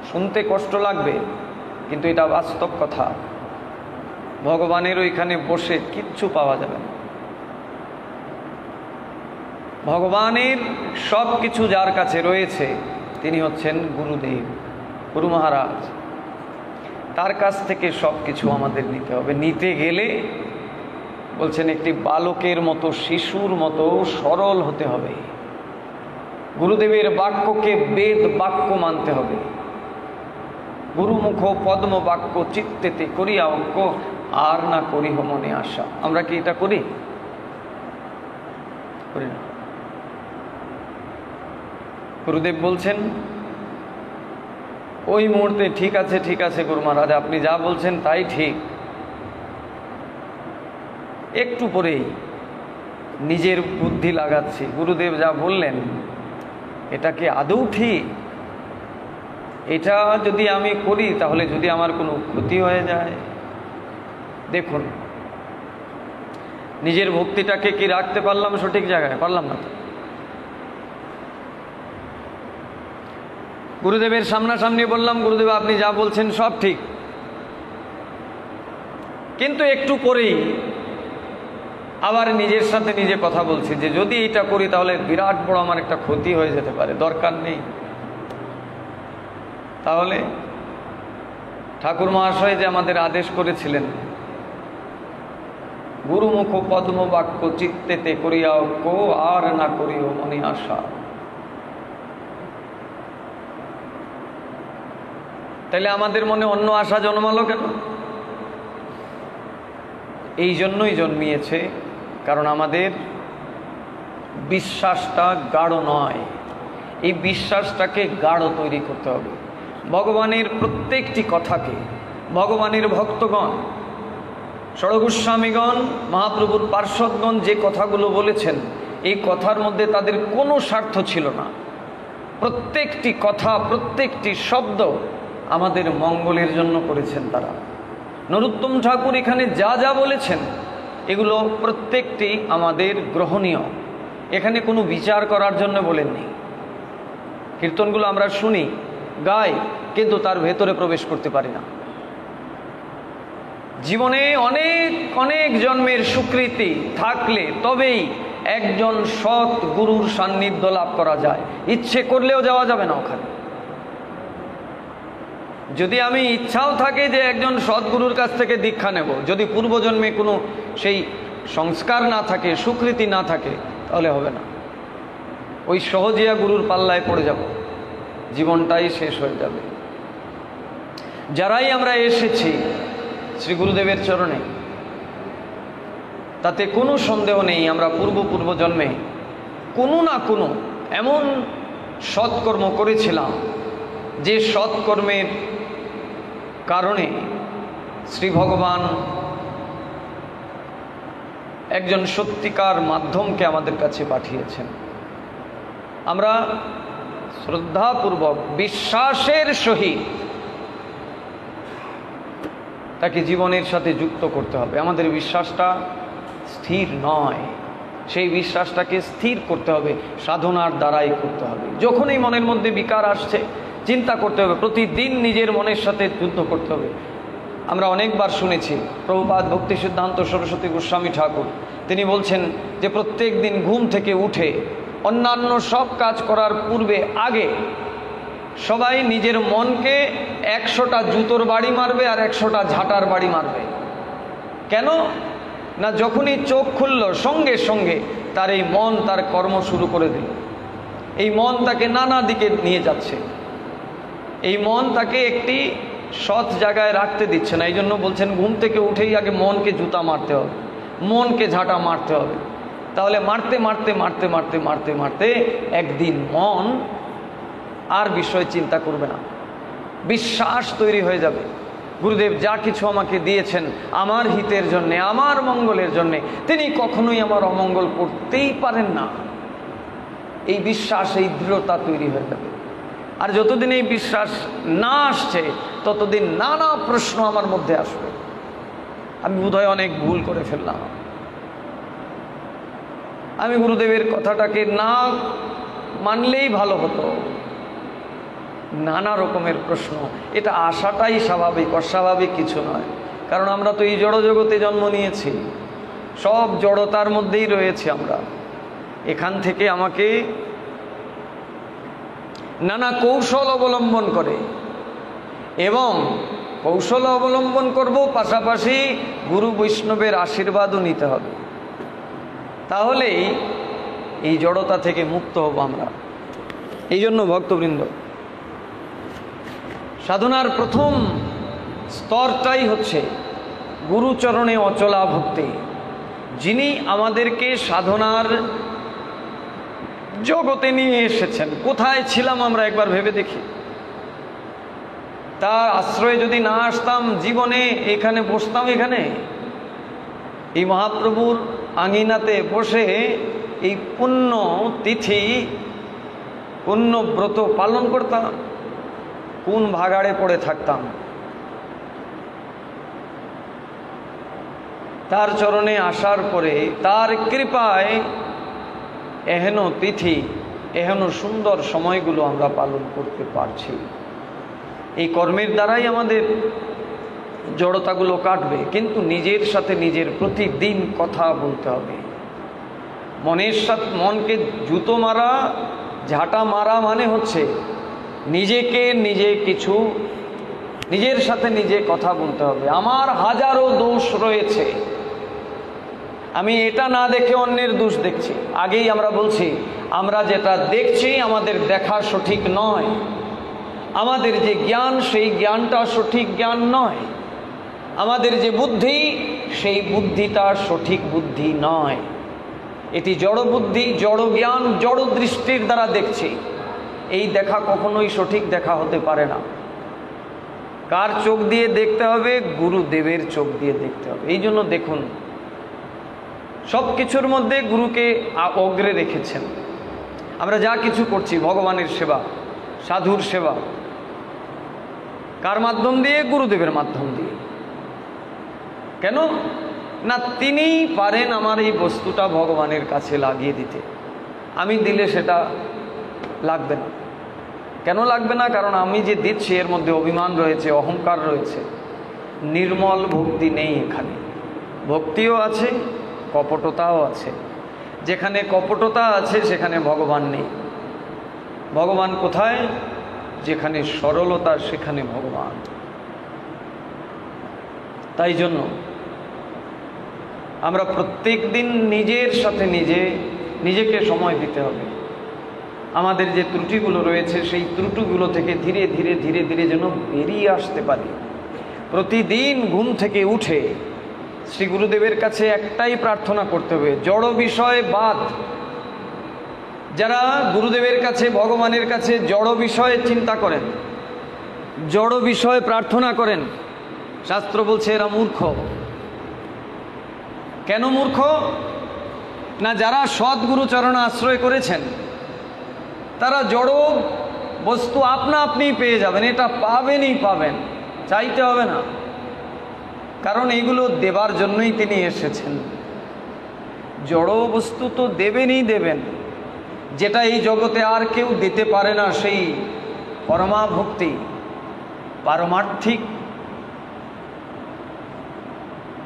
শুনতে কষ্ট লাগবে কিন্তু এটা বাস্তব কথা। ভগবানের ওইখানে বসে কিচ্ছু পাওয়া যাবে না। ভগবানের সব কিছু যার কাছে রয়েছে তিনি হচ্ছেন গুরুদেব, গুরু মহারাজ। তার কাছ থেকে সব কিছু আমাদের নিতে হবে। নিতে গেলে বলছেন একটি বালকের মতো, শিশুর মতো সরল হতে হবে। গুরুদেবের বাক্যকে বেদ বাক্য মানতে হবে। গুরুমুখ পদ্ম বাক্য চিত্তেতে করিয়া অঙ্ক, আর না করিহ মনে আশা। আমরা কি এটা করি? করি না। গুরুদেব বলছেন ওই মুহূর্তে ঠিক আছে, ঠিক আছে গুরু মহারাজ, আপনি যা বলছেন তাই ঠিক। একটু পরেই নিজের বুদ্ধি লাগাচ্ছি, গুরুদেব যা বললেন এটা কি আদৌ ঠিক? এটা যদি আমি করি তাহলে যদি আমার কোনো ক্ষতি হয়ে যায়। দেখুন নিজের ভক্তিটাকে কি রাখতে পারলাম সঠিক জায়গায়? পারলাম না তো। গুরুদেবের সামনাসামনি বললাম গুরুদেব আপনি যা বলছেন সব ঠিক, কিন্তু একটু পরেই আবার নিজের সাথে নিজে কথা বলছি যে যদি এটা করি তাহলে বিরাট বড় আমার একটা ক্ষতি হয়ে যেতে পারে, দরকার নেই। তাহলে ঠাকুর মহাশয় যে আমাদের আদেশ করেছিলেন, গুরুমুখ পদ্ম বাক্য চিত্তেতে করিয়াও কো আর না করিও মনে আশা। তাহলে আমাদের মনে অন্য আশা জন্মালো কেন? এই জন্যই জন্মিয়েছে, কারণ আমাদের বিশ্বাসটা গাঢ় নয়। এই বিশ্বাসটাকে গাঢ় তৈরি করতে হবে। ভগবানের প্রত্যেকটি কথাকে ভগবানের ভক্তগণ, ষড়গোস্বামীগণ, মহাপ্রভুর পার্শ্বদগণ যে কথাগুলো বলেছেন, এই কথার মধ্যে তাদের কোনো স্বার্থ ছিল না। প্রত্যেকটি কথা, প্রত্যেকটি শব্দ আমাদের মঙ্গলের জন্য করেছেন তারা। নরোত্তম ঠাকুর এখানে যা যা বলেছেন, এগুলো প্রত্যেকটি আমাদের গ্রহণীয়। এখানে কোনো বিচার করার জন্য বলেননি। কীর্তনগুলো আমরা শুনি, গাই, কিন্তু তার ভেতরে প্রবেশ করতে পারি না। জীবনে অনেক অনেক জন্মের স্বীকৃতি থাকলে তবেই একজন সৎ গুরুর সান্নিধ্য লাভ করা যায়। ইচ্ছে করলেও যাওয়া যাবে না ওখানে। যদি আমি ইচ্ছাও থাকে যে একজন সদ্গুরুর কাছ থেকে দীক্ষা নেব, যদি পূর্বজন্মে কোনো সেই সংস্কার না থাকে, স্বীকৃতি না থাকে, তাহলে হবে না। ওই সহজিয়া গুরুর পাল্লায় পড়ে যাব, জীবনটাই শেষ হয়ে যাবে। যারাই আমরা এসেছি শ্রী গুরুদেবের চরণে, তাতে কোনো সন্দেহ নেই আমরা পূর্ব জন্মে কোনো না কোনো এমন সৎকর্ম করেছিলাম, যে সৎকর্মের কারণে শ্রী ভগবান একজন সত্যিকার মাধ্যমকে আমাদের কাছে পাঠিয়েছেন। আমরা শ্রদ্ধাপূর্বক বিশ্বাসের সহিত তাকে জীবনের সাথে যুক্ত করতে হবে। আমাদের বিশ্বাসটা স্থির নয়, সেই বিশ্বাসটাকে স্থির করতে হবে, সাধনার দ্বারাই করতে হবে। যখনই মনের মধ্যে বিকার আসছে, চিন্তা করতে হবে, প্রতিদিন নিজের মনের সাথে যুদ্ধ করতে হবে। আমরা অনেকবার শুনেছি প্রভুপাদ ভক্তি সিদ্ধান্ত সরস্বতী গোস্বামী ঠাকুর, তিনি বলছেন যে প্রত্যেক দিন ঘুম থেকে উঠে অন্যান্য সব কাজ করার পূর্বে আগে সবাই নিজের মনকে 100টা জুতোর বাড়ি মারবে আর 100টা ঝাঁটার বাড়ি মারবে। কেন না, যখনই চোখ খুলল সঙ্গে সঙ্গে তার এই মন তার কর্ম শুরু করে দিল। এই মন তাকে নানা দিকে নিয়ে যাচ্ছে, এই মন তাকে একটি সৎ জায়গায় রাখতে দিচ্ছে না। এই জন্য বলছেন ঘুম থেকে উঠেই আগে মনকে জুতা মারতে হবে, মনকে ঝাঁটা মারতে হবে। তাহলে মারতে মারতে মারতে মারতে মারতে মারতে একদিন মন আর বিষয় চিন্তা করবে না, বিশ্বাস তৈরি হয়ে যাবে। গুরুদেব যা কিছু আমাকে দিয়েছেন আমার হিতের জন্যে, আমার মঙ্গলের জন্যে, তিনি কখনোই আমার অমঙ্গল করতেই পারেন না। এই বিশ্বাস, এই দৃঢ়তা তৈরি হয়ে যাবে। আর যতদিন এই বিশ্বাস না আসছে, ততদিন নানা প্রশ্ন আমার মধ্যে আসবে। আমি বোধহয় অনেক ভুল করে ফেললাম, আমি গুরুদেবের কথাটাকে না মানলেই ভালো হতো, নানা রকমের প্রশ্ন। এটা আসাটাই স্বাভাবিক, অস্বাভাবিক কিছু নয়। কারণ আমরা তো এই জড়জগতে জন্ম নিয়েছি, সব জড়তার মধ্যেই রয়েছে আমরা। এখান থেকে আমাকে নানা কৌশল অবলম্বন করে, এবং কৌশল অবলম্বন করব, পাশাপাশি গুরু বৈষ্ণবের আশীর্বাদও নিতে হবে। তাহলেই এই জড়তা থেকে মুক্ত হব আমরা। এই জন্য ভক্তবৃন্দ, সাধনার প্রথম স্তরটাই হচ্ছে গুরুচরণে অচলা ভক্তি। যিনি আমাদেরকে সাধনার জগতে নিয়ে এসেছেন, কোথায় ছিলাম আমরা একবার ভেবে দেখি। তার আশ্রয়ে যদি না আসতাম, জীবনে এখানে বসতাম, এখানে এই মহাপ্রভুর আঙিনাতে বসে এই পুণ্য তিথি, পুণ্য ব্রত পালন করতাম, কোন ভাগাড়ে পড়ে থাকতাম। তার চরণে আসার পরে তার কৃপায় এহেন তিথি, এহেন সুন্দর সময়গুলো আমরা পালন করতে পারছি। এই কর্মের দ্বারাই আমাদের জড়তাগুলো কাটবে, কিন্তু নিজের সাথে নিজের প্রতিদিন কথা বলতে হবে। মনের সাথে মনকে জুতো মারা, ঝাঁটা মারা মানে হচ্ছে নিজেকে নিজে কিছু নিজের সাথে নিজে কথা বলতে হবে। আমার হাজারো দোষ রয়েছে, আমি এটা না দেখে অন্যের দোষ দেখছি। আগেই আমরা বলছি, আমরা যেটা দেখছি আমাদের দেখা সঠিক নয়, আমাদের যে জ্ঞান সেই জ্ঞানটা সঠিক জ্ঞান নয়, আমাদের যে বুদ্ধি সেই বুদ্ধিটা সঠিক বুদ্ধি নয়। এটি জড় বুদ্ধি, জড় জ্ঞান, জড় দৃষ্টির দ্বারা দেখছি। এই দেখা কখনোই সঠিক দেখা হতে পারে না। কার চোখ দিয়ে দেখতে হবে? গুরুদেবের চোখ দিয়ে দেখতে হবে। এই জন্য দেখুন, সব কিছুর মধ্যে গুরুকে অগ্রে রেখেছেন। আমরা যা কিছু করছি ভগবানের সেবা, সাধুর সেবা, কার মাধ্যম দিয়ে? গুরুদেবের মাধ্যম দিয়ে। কেন না? তিনিই পারেন আমার এই বস্তুটা ভগবানের কাছে লাগিয়ে দিতে। আমি দিলে সেটা লাগবে না। কেন লাগবে না? কারণ আমি যে দিচ্ছি এর মধ্যে অভিমান রয়েছে, অহংকার রয়েছে, নির্মল ভক্তি নেই এখানে। ভক্তিও আছে, কপটতাও আছে। যেখানে কপটতা আছে সেখানে ভগবান নেই। ভগবান কোথায়? যেখানে সরলতা সেখানে ভগবান। তাই জন্য আমরা প্রত্যেক দিন নিজের সাথে নিজেকে সময় দিতে হবে। আমাদের যে ত্রুটিগুলো রয়েছে সেই ত্রুটিগুলো থেকে ধীরে ধীরে ধীরে ধীরে যেন বেরিয়ে আসতে পারি। প্রতিদিন ঘুম থেকে উঠে শ্রী গুরুদেবের কাছে একটাই প্রার্থনা করতে হবে, জড় বিষয় বাদ। যারা গুরুদেবের কাছে, ভগবানের কাছে জড় বিষয়ে চিন্তা করেন, জড় বিষয়ে প্রার্থনা করেন, শাস্ত্র বলছে এরা মূর্খ। কেন মূর্খ? না, যারা সদ্গুরু চরণ আশ্রয় করেছেন তারা জড় বস্তু আপনা আপনি পেয়ে যাবেন। এটা পাবেনই পাবেন, চাইতে হবে না। কারণ এইগুলো দেবার জন্যই তিনি এসেছেন। জড় বস্তু তো দেবেনই দেবেন, যেটা এই জগতে আর কেউ দিতে পারে না। সেই পরমা ভক্তি, পারমার্থিক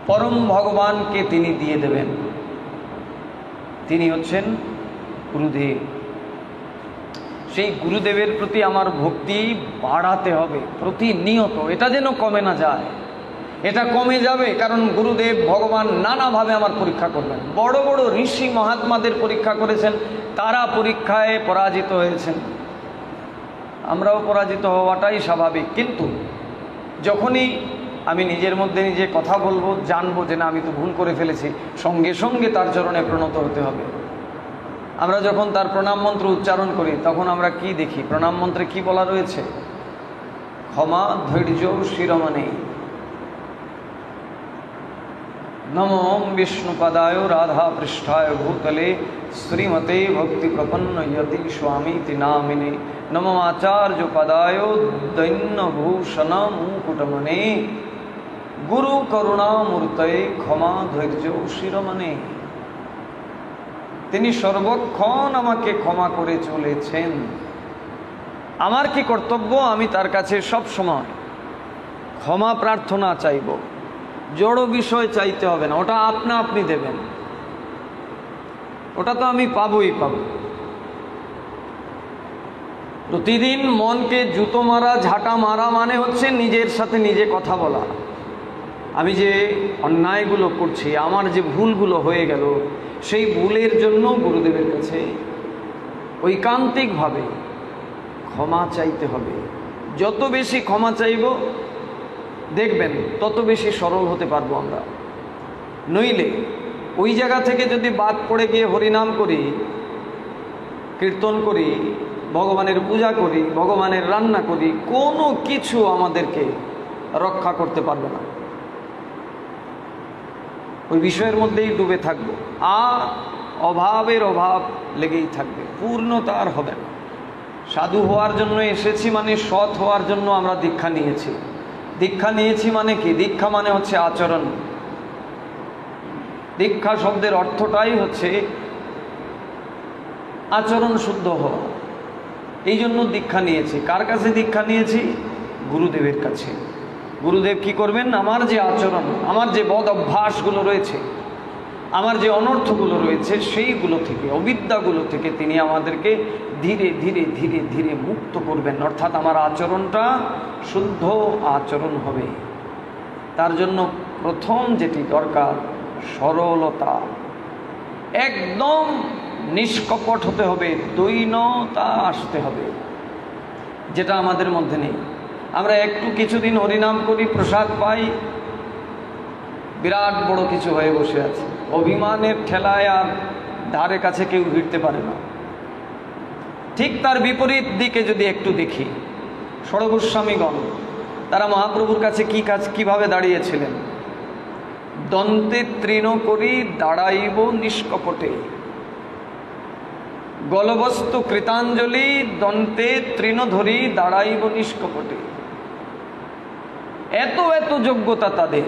পরম ভগবানকে তিনি দিয়ে দেবেন। তিনি হচ্ছেন গুরুদেব। সেই গুরুদেবের প্রতি আমার ভক্তি বাড়াতে হবে প্রতিনিয়ত। এটা যেন কমে না যায়। এটা কমে যাবে কারণ গুরুদেব ভগবান নানাভাবে আমার পরীক্ষা করবেন। বড় বড় ঋষি মহাত্মাদের পরীক্ষা করেছেন, তারা পরীক্ষায় পরাজিত হয়েছেন। আমরাও পরাজিত হওয়াটাই স্বাভাবিক। কিন্তু যখনই আমি নিজের মধ্যে নিজে কথা বলবো, জানবো যে না আমি তো ভুল করে ফেলেছি, সঙ্গে সঙ্গে তার চরণে প্রণত হতে হবে। আমরা যখন তার প্রণাম মন্ত্র উচ্চারণ করি তখন আমরা কি দেখি? প্রণাম মন্ত্রে কি বলা রয়েছে? ক্ষমা, ধৈর্য, শিরোমণি। নমো বিষ্ণুপদায় রাধা পৃষ্ঠায় ভূতলে শ্রীমতে ভক্তি প্রপন্ন यति स्वामीति नामिने नमो आचार्य पदाय दैन्यभूषण मुकुटमणे गुरु करुणामूर्तये क्षमा धैर्य শিরোমণি। তিনি সর্বক্ষণ আমাকে ক্ষমা করে চলেছেন। আমার কি কর্তব্য? আমি তার কাছে সব সময় ক্ষমা প্রার্থনা চাইব। জড় বিষয় চাইতে হবে না, ওটা আপনা আপনি দেবেন। ওটা তো আমি পাবই পাব। প্রতিদিন মনকে জুতো মারা, ঝাঁটা মারা মানে হচ্ছে নিজের সাথে নিজে কথা বলা। আমি যে অন্যায়গুলো করছি, আমার যে ভুলগুলো হয়ে গেল, সেই ভুলের জন্য গুরুদেবের কাছে ঐকান্তিকভাবে ক্ষমা চাইতে হবে। যত বেশি ক্ষমা চাইব দেখবেন তত বেশি সরল হতে পারবো আমরা। নইলে ওই জায়গা থেকে যদি বাদ পড়ে গিয়ে হরিনাম করি, কীর্তন করি, ভগবানের পূজা করি, ভগবানের রান্না করি, কোনো কিছু আমাদেরকে রক্ষা করতে পারবে না। ওই বিষয়ের মধ্যেই ডুবে থাকবো, আর অভাবের অভাব লেগেই থাকবে, পূর্ণতা আর হবে না। সাধু হওয়ার জন্য এসেছি মানে সৎ হওয়ার জন্য আমরা দীক্ষা নিয়েছি। দীক্ষা নিয়েছি মানে কি? দীক্ষা মানে হচ্ছে আচরণ। দীক্ষা শব্দের অর্থটাই হচ্ছে আচরণ শুদ্ধ হওয়া। এই জন্য দীক্ষা নিয়েছি। কার কাছে দীক্ষা নিয়েছি? গুরুদেবের কাছে। গুরুদেব কি করবেন? আমার যে আচরণ, আমার যে বদ অভ্যাসগুলো রয়েছে আমার যে অনর্থগুলো রয়েছে সেইগুলো থেকে, অবিদ্যাগুলো থেকে তিনি আমাদেরকে ধীরে ধীরে ধীরে ধীরে মুক্ত করবেন। অর্থাৎ আমার আচরণটা শুদ্ধ আচরণ হবে। তার জন্য প্রথম যেটি দরকার, সরলতা। একদম নিষ্কপট হতে হবে, দৈন্যতা আসতে হবে, যেটা আমাদের মধ্যে নেই। আমরা একটু কিছুদিন হরিনাম করি, প্রসাদ পাই, বিরাট বড় কিছু হয়ে বসে আছে। অভিমানের ঠেলায় আর ধারে কাছে কেউ ভিড়তে পারে না। ঠিক তার বিপরীত দিকে যদি একটু দেখি, ষড়গোস্বামীগণ তারা মহাপ্রভুর কাছে কিভাবে দাঁড়িয়েছিলেন? দন্তে তৃণ করি দাঁড়াইব নিষ্কপটে, গলবস্তু কৃতাঞ্জলি দন্তে তৃণ ধরি দাঁড়াইব নিষ্কপটে। এত এত যোগ্যতা তাদের,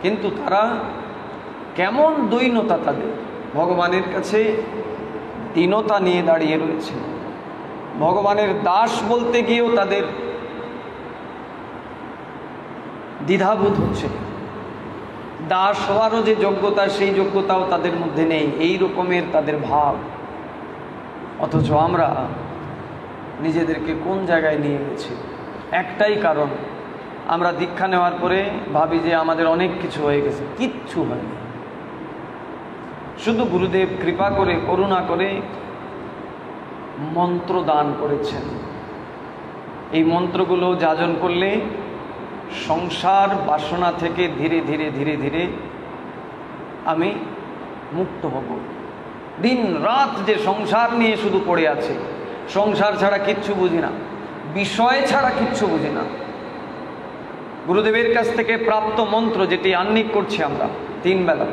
কিন্তু তারা কেমন দৈন্যতা তাদের, ভগবানের কাছে দীনতা নিয়ে দাঁড়িয়ে রয়েছে। ভগবানের দাস বলতে গিয়েও তাদের দ্বিধাবোধ হচ্ছে। দাস হওয়ারও যে যোগ্যতা, সেই যোগ্যতাও তাদের মধ্যে নেই। এই রকমের তাদের ভাব। অথচ আমরা নিজেদেরকে কোন জায়গায় নিয়ে গেছি? একটাই কারণ, আমরা দীক্ষা নেওয়ার পরে ভাবি যে আমাদের অনেক কিছু হয়ে গেছে। কিচ্ছু হয়নি। শুধু গুরুদেব কৃপা করে, করুণা করে মন্ত্র দান করেছেন। এই মন্ত্রগুলো যাজন করলে সংসার বাসনা থেকে ধীরে ধীরে ধীরে ধীরে আমি মুক্ত হব। দিন রাত যে সংসার নিয়ে শুধু পড়ে আছে, সংসার ছাড়া কিচ্ছু বুঝি না, বিষয় ছাড়া কিচ্ছু বুঝি না। গুরুদেবের কাছ থেকে প্রাপ্ত মন্ত্র, যেটি আহ্নিক করছি আমরা 3 বেলা,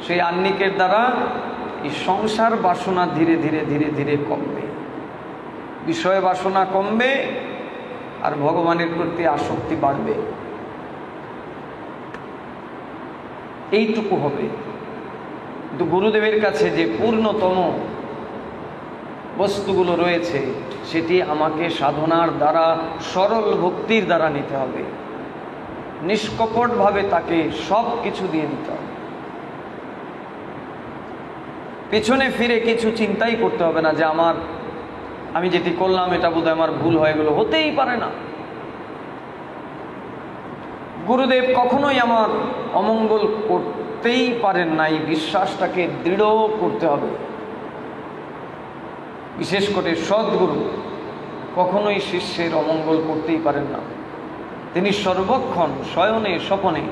সেই আহ্নিকের দ্বারা এই সংসার বাসনা ধীরে ধীরে ধীরে ধীরে কমবে, বিষয় বাসনা কমবে, আর ভগবানের প্রতি আসক্তি বাড়বে। এইটুকু হবে। কিন্তু গুরুদেবের কাছে যে পূর্ণতম বস্তুগুলো রয়েছে, সেটি আমাকে সাধনার দ্বারা, সরল ভক্তির দ্বারা নিতে হবে। নিষ্কপটভাবে তাকে সব কিছু দিয়ে দিতে হবে। পেছনে ফিরে কিছু চিন্তাই করতে হবে না যে আমি যেটি করলাম এটা বোধহয় আমার ভুল হয়ে গেল। হতেই পারে না। গুরুদেব কখনোই আমার অমঙ্গল করতেই পারেন না। এই বিশ্বাসটাকে দৃঢ় করতে হবে। বিশেষ করে সদ্গুরু কখনোই শিষ্যের অমঙ্গল করতেই পারেন না। তিনি সর্বক্ষণ শয়নে স্বপনে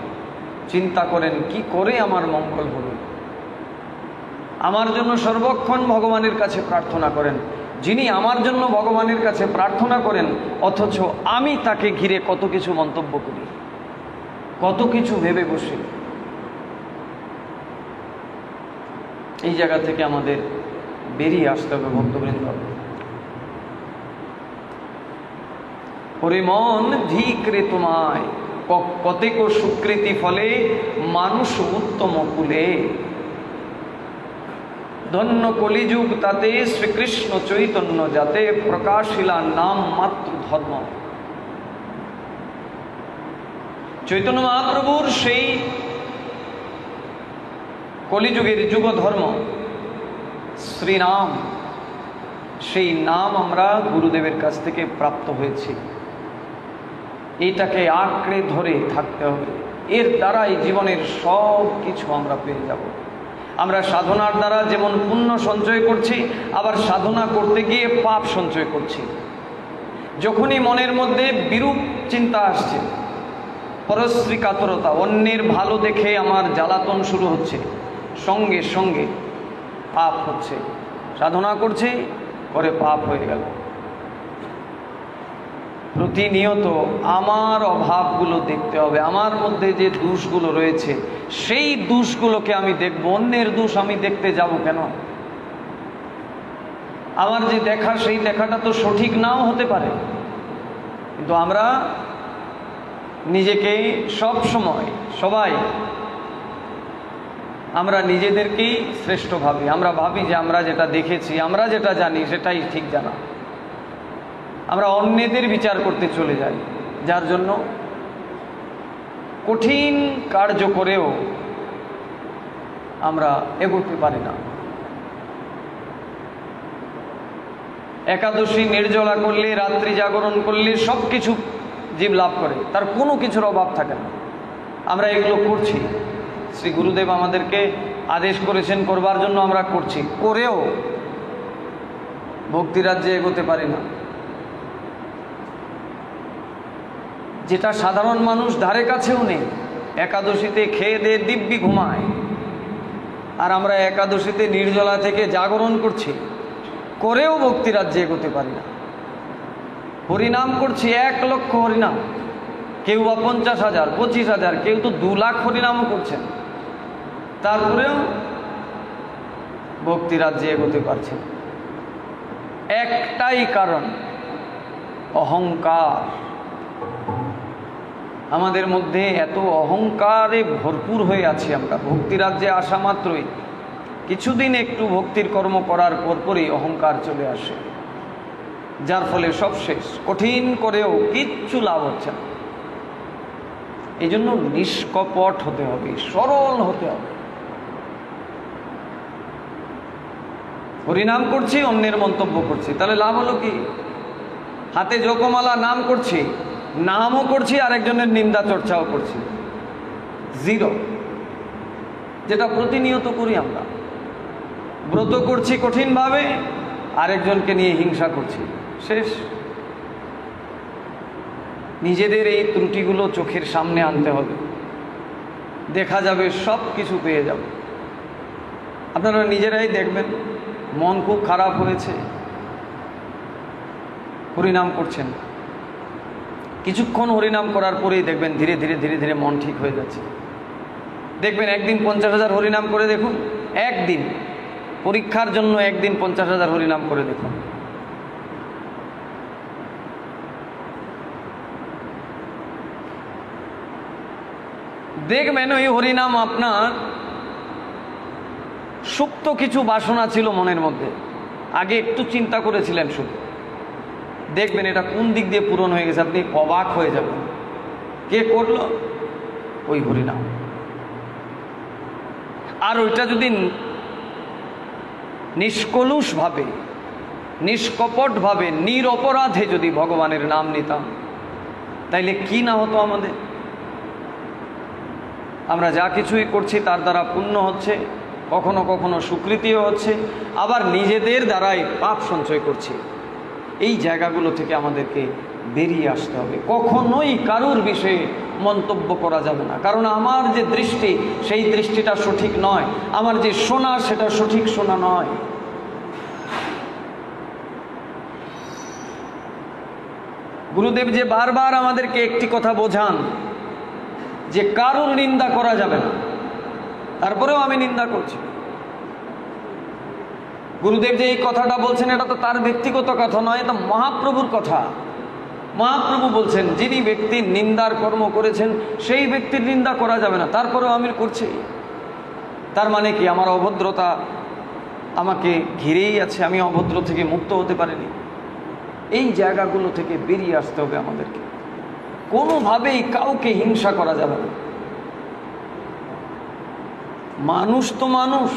চিন্তা করেন, কি করে আমার মঙ্গল হবে। আমার জন্য সর্বক্ষণ ভগবানের কাছে প্রার্থনা করেন। যিনি আমার জন্য ভগবানের কাছে প্রার্থনা করেন, অথচ আমি তাকে ঘিরে কত কিছু মন্তব্য করি, কত কিছু ভেবে বসি। এই জায়গা থেকে আমাদের বেরিয়ে আসতে হবে ভক্তবৃন্দ। ওরে মন ধিক্রে তোমায়, কতেক সুকৃতি ফলে মানুষ উত্তম কুলে। ধন্য কলিযুগ তাতে শ্রীকৃষ্ণ চৈতন্য যাতে প্রকাশিলা নাম মাত্র ধর্ম। চৈতন্য মহাপ্রভুর সেই কলিযুগের যুগ ধর্ম শ্রীনাম, সেই নাম আমরা গুরুদেবের কাছ থেকে প্রাপ্ত হয়েছি। এইটাকে আঁকড়ে ধরে থাকতে হবে। এর দ্বারাই জীবনের সব কিছু আমরা পেয়ে যাব। আমরা সাধনার দ্বারা যেমন পুণ্য সঞ্চয় করছি, আবার সাধনা করতে গিয়ে পাপ সঞ্চয় করছি। যখনই মনের মধ্যে বিরূপ চিন্তা আসছে, পরশ্রী কাতরতা, অন্যের ভালো দেখে আমার জ্বালাতন শুরু হচ্ছে, সঙ্গে সঙ্গে পাপ হচ্ছে। সাধনা করছি, পরে পাপ হয়ে গেল। প্রতিনিয়ত আমার অভাবগুলো দেখতে হবে। আমার মধ্যে যে দোষগুলো রয়েছে, সেই দোষগুলোকে আমি দেখব। অন্যের দোষ আমি দেখতে যাব কেন? আমার যে দেখা, সেই দেখাটা তো সঠিক নাও হতে পারে, কিন্তু আমরা নিজেকে সব সময়, সবাই আমরা নিজেদেরকেই শ্রেষ্ঠ ভাবি। আমরা ভাবি যে আমরা যেটা দেখেছি, আমরা যেটা জানি, সেটাই ঠিক জানা। আমরা অন্যদের বিচার করতে চলে যাই, যার জন্য কঠিন কার্য করেও আমরা এগোতে পারি না। একাদশী নির্জলা করলে, রাত্রি জাগরণ করলে সব কিছু জীব লাভ করে, তার কোনো কিছুর অভাব থাকে না। আমরা এগুলো করছি, শ্রী গুরুদেব আমাদেরকে আদেশ করেছেন করবার জন্য আমরা করছি, করেও ভক্তিরাজ্যে এগোতে পারি না। যেটা সাধারণ মানুষ ধারে কাছেও নেই। একাদশীতে খেয়ে দিয়ে দিব্যি ঘুমায়, আর আমরা একাদশীতে নির্জলা থেকে জাগরণ করছি, করেও ভক্তিরাজ্যে এগোতে পারি না। হরিনাম করছি 1 লক্ষ হরিনাম, কেউ বা 50,000, 25,000, কেউ তো 2 লাখ হরিনামও করছেন, তারপরেও ভক্তিরাজ্যে এগোতে পারছেন। একটাই কারণ, অহংকার। আমাদের মধ্যে এত অহংকারে ভরপুর হয়ে আছি আমরা। ভক্তিরাজ্যে আসা মাত্রই কিছুদিন একটু ভক্তির কর্ম করার পরপরই অহংকার চলে আসে, যার ফলে সব শেষ। কঠিন করেও কিচ্ছু লাভ হচ্ছে না। এই জন্য নিষ্কপট হতে হবে, সরল হতে হবে। হরিনাম করছি, অন্যের মন্তব্য করছি, তাহলে লাভ হলো কি? হাতে জপমালা, নাম করছি, নামও করছি, আরেকজনের নিন্দা চর্চাও করছি, 0। যেটা প্রতিনিয়ত করি আমরা। ব্রত করছি কঠিনভাবে, আরেকজনকে নিয়ে হিংসা করছি, শেষ। নিজেদের এই ত্রুটিগুলো চোখের সামনে আনতে হবে, দেখা যাবে সব কিছু পেয়ে যাব। আপনারা নিজেরাই দেখবেন, মন খুব খারাপ হয়েছে, হরিনাম করছেন, কিছুক্ষণ হরিনাম করার পরেই দেখবেন ধীরে ধীরে ধীরে ধীরে মন ঠিক হয়ে যাচ্ছে। দেখবেন একদিন 50,000 হরিনাম করে দেখুন, একদিন পরীক্ষার জন্য একদিন 50,000 হরিনাম করে দেখুন, দেখবেন ওই হরিনাম আপনার সুপ্ত কিছু বাসনা ছিল মনের মধ্যে, আগে একটু চিন্তা করেছিলেন শুধু, দেখবেন এটা কোন দিক দিয়ে পূরণ হয়ে গেছে, আপনি অবাক হয়ে যাবেন। কে করলো? ওই হরিনাম। আর ওইটা যদি নিষ্কলুষভাবে, নিষ্কপটভাবে, নিরপরাধে যদি ভগবানের নাম নিতাম, তাইলে কি না হতো আমাদের। আমরা যা কিছুই করছি তার দ্বারা পুণ্য হচ্ছে, কখনো কখনো স্বীকৃতিও হচ্ছে, আবার নিজেদের দ্বারাই পাপ সঞ্চয় করছি। এই জায়গাগুলো থেকে আমাদেরকে বেরিয়ে আসতে হবে। কখনোই কারুর বিষয়ে মন্তব্য করা যাবে না, কারণ আমার যে দৃষ্টি, সেই দৃষ্টিটা সঠিক নয়, আমার যে শোনা, সেটা সঠিক শোনা নয়। গুরুদেব যে বারবার আমাদেরকে একটি কথা বোঝান যে কারুর নিন্দা করা যাবে না, তারপরেও আমি নিন্দা করছি। গুরুদেব যে এই কথাটা বলছেন, এটা তো তার ব্যক্তিগত কথা নয়, এটা মহাপ্রভুর কথা। মহাপ্রভু বলছেন, যিনি ব্যক্তি নিন্দার কর্ম করেছেন সেই ব্যক্তির নিন্দা করা যাবে না, তারপরেও আমি করছি। তার মানে কি? আমার অভদ্রতা আমাকে ঘিরেই আছে, আমি অভদ্র থেকে মুক্ত হতে পারিনি। এই জায়গাগুলো থেকে বেরিয়ে আসতে হবে আমাদেরকে। কোনোভাবেই কাউকে হিংসা করা যাবে না। মানুষ তো মানুষ,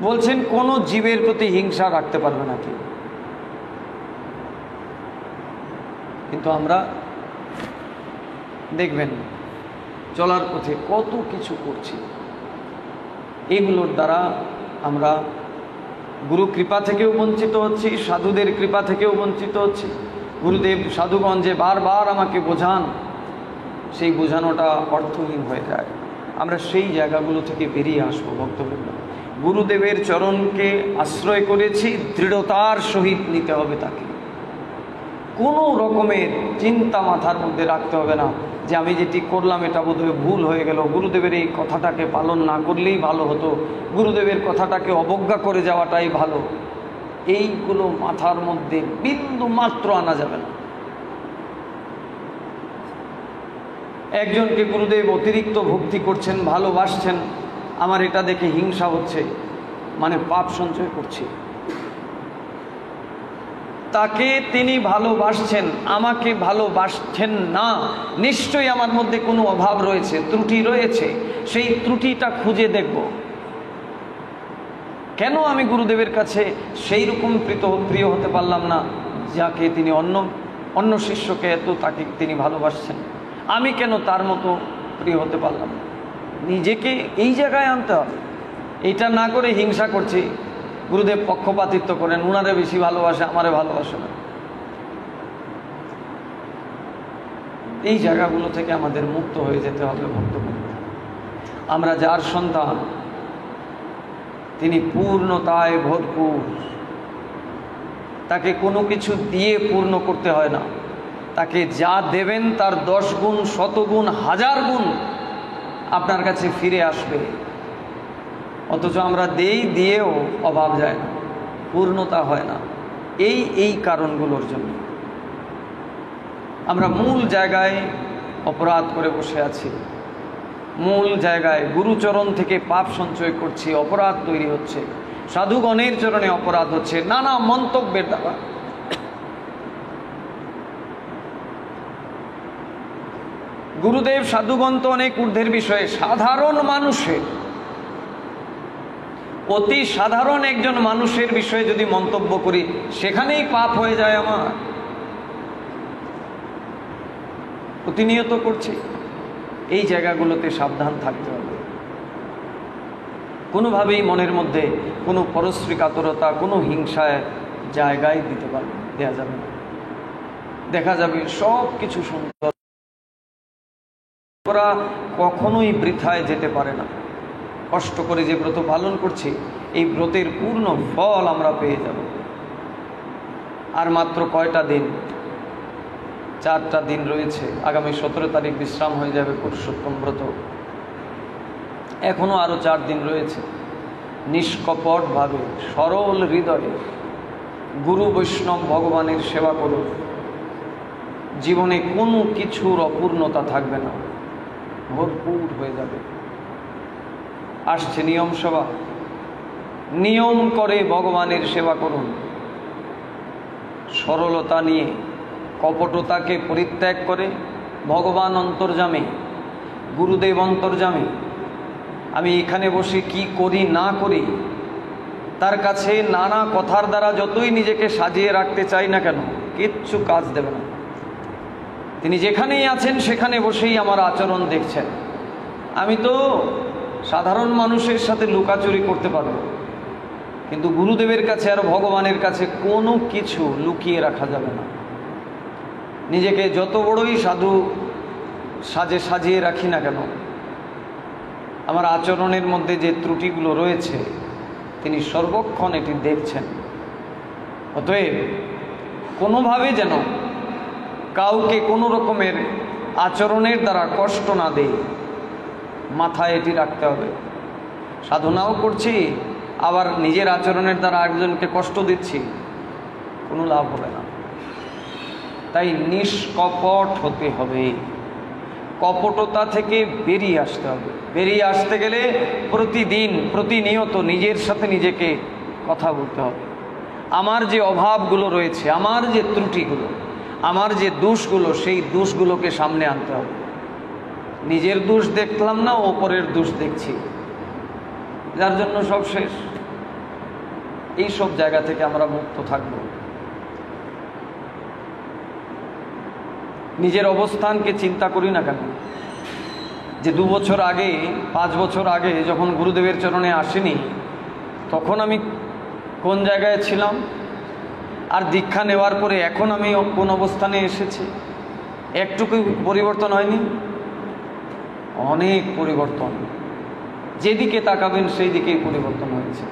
বলছেন কোনো জীবের প্রতি হিংসা রাখতে পারবে না কেউ, কিন্তু আমরা দেখবেন চলার পথে কত কিছু করছি। এগুলোর দ্বারা আমরা গুরু কৃপা থেকেও বঞ্চিত হচ্ছি, সাধুদের কৃপা থেকেও বঞ্চিত হচ্ছি। গুরুদেব সাধুগঞ্জে বারবার আমাকে বোঝান, সেই বোঝানোটা অর্থহীন হয়ে যায়। আমরা সেই জায়গাগুলো থেকে বেরিয়ে আসবো ভক্তবৃন্দ। গুরুদেবের চরণকে আশ্রয় করেছি, দৃঢ়তার সহিত নিতে হবে তাকে। কোনো রকমের চিন্তা মাথার মধ্যে রাখতে হবে না যে আমি যেটি করলাম এটা বোধহয় ভুল হয়ে গেল, গুরুদেবের এই কথাটাকে পালন না করলেই ভালো হতো, গুরুদেবের কথাটাকে অবজ্ঞা করে যাওয়াটাই ভালো। এইগুলো মাথার মধ্যে বিন্দু মাত্র আনা যাবে না। একজনকে গুরুদেব অতিরিক্ত ভক্তি করছেন, ভালোবাসছেন, আমার এটা দেখে হিংসা হচ্ছে, মানে পাপ সঞ্চয় করছি। তাকে তিনি ভালোবাসছেন, আমাকে ভালোবাসছেন না, নিশ্চয়ই আমার মধ্যে কোনো অভাব রয়েছে, ত্রুটি রয়েছে। সেই ত্রুটিটা খুঁজে দেখব। কেন আমি গুরুদেবের কাছে সেই রকম প্রিয় হতে পারলাম না যাকে তিনি অন্য শিষ্যকে তাকে তিনি ভালোবাসছেন? আমি কেন তার মতো প্রিয় হতে পারলাম না? নিজেকে এই জায়গায় আনতে হবে। এইটা না করে হিংসা করছি, গুরুদেব পক্ষপাতিত্ব করেন, উনারে বেশি ভালোবাসে, আমারে ভালোবাসে না। এই জায়গাগুলো থেকে আমাদের মুক্ত হয়ে যেতে হবে। ভক্তবৃন্দ, আমরা যার সন্তান, তিনি পূর্ণতায় ভরপুর। তাকে কোনো কিছু দিয়ে পূর্ণ করতে হয় না। তাকে যা দেবেন তার 10 গুণ, 100 গুণ, 1000 গুণ আপনার কাছে ফিরে আসবে। অথচ আমরা দিয়েও অভাব যায় না, পূর্ণতা হয় না। এই কারণগুলোর জন্য আমরা মূল জায়গায় অপরাধ করে বসে আছি। মূল জায়গায় গুরুচরণ থেকে পাপ সঞ্চয় করছি, অপরাধ তৈরি হচ্ছে, সাধুগণের চরণে অপরাধ হচ্ছে নানা মন্তব্যের দ্বারা। গুরুদেব সাধুগণ তো অনেক ঊর্ধ্বের বিষয়ে, সাধারণ মানুষের, অতি সাধারণ একজন মানুষের বিষয়ে যদি মন্তব্য করি, সেখানেই পাপ হয়ে যায়। আমার প্রতিনিয়ত করছি। এই জায়গাগুলোতে সাবধান থাকতে হবে। কোনোভাবেই মনের মধ্যে কোনো পরশ্রী কাতরতা, কোনো হিংসায় জায়গায় দেওয়া যাবে না। দেখা যাবে সব কিছু সুন্দর, ওরা কখনোই বৃথায় যেতে পারে না। কষ্ট করে যে ব্রত পালন করছি, এই ব্রতের পূর্ণ ফল আমরা পেয়ে যাব। আর মাত্র কয়টা দিন? 4টা দিন রয়েছে। আগামী 17 তারিখ বিশ্রাম হয়ে যাবে পুরুষোত্তম ব্রত। এখনো আরো 4 দিন রয়েছে। নিষ্কপটভাবে, সরল হৃদয়ে গুরু বৈষ্ণব ভগবানের সেবা করুন। জীবনে কোনো কিছুর অপূর্ণতা থাকবে না, ভরপুর হয়ে যাবে। আসছে নিয়ম সভা, নিয়ম করে ভগবানের সেবা করুন। সরলতা নিয়ে, কপটতাকে পরিত্যাগ করে ভগবান অন্তর্যামী, গুরুদেব অন্তর্যামী। আমি এখানে বসে কি করি না করি, তার কাছে নানা কথার দ্বারা যতই নিজেকে সাজিয়ে রাখতে চাই না কেন, কিচ্ছু কাজ দেবে না। তিনি যেখানেই আছেন সেখানে বসেই আমার আচরণ দেখছেন। আমি তো সাধারণ মানুষের সাথে লুকাচুরি করতে পারবো, কিন্তু গুরুদেবের কাছে আর ভগবানের কাছে কোনো কিছু লুকিয়ে রাখা যাবে না। নিজেকে যত বড়ই সাধু সাজিয়ে রাখি না কেন, আমার আচরণের মধ্যে যে ত্রুটিগুলো রয়েছে তিনি সর্বক্ষণ এটি দেখছেন। অতএব কোনোভাবে যেন কাউকে কোনো রকমের আচরণের দ্বারা কষ্ট না দেয়, মাথায় এটি রাখতে হবে। সাধনাও করছি, আবার নিজের আচরণের দ্বারা একজনকে কষ্ট দিচ্ছি, কোনো লাভ হবে না। তাই নিষ্কপট হতে হবে, কপটতা থেকে বেরিয়ে আসতে হবে। বেরিয়ে আসতে গেলে প্রতিদিন, প্রতিনিয়ত নিজের সাথে নিজেকে কথা বলতে হবে। আমার যে অভাবগুলো রয়েছে, আমার যে ত্রুটিগুলো, আমার যে দোষগুলো, সেই দোষগুলোকে সামনে আনতে হবে। নিজের দোষ দেখলাম না, ওপরের দোষ দেখছি, যার জন্য সব শেষ। এই সব জায়গা থেকে আমরা মুক্ত থাকব। নিজের অবস্থানকে চিন্তা করি না কেন, যে 2 বছর আগে, 5 বছর আগে যখন গুরুদেবের চরণে আসিনি, তখন আমি কোন জায়গায় ছিলাম, আর দীক্ষা নেওয়ার পরে এখন আমি কোন অবস্থানে এসেছি। একটুকু পরিবর্তন হয়নি? অনেক পরিবর্তন। যেদিকে তাকাবেন সেই দিকেই পরিবর্তন হয়েছে।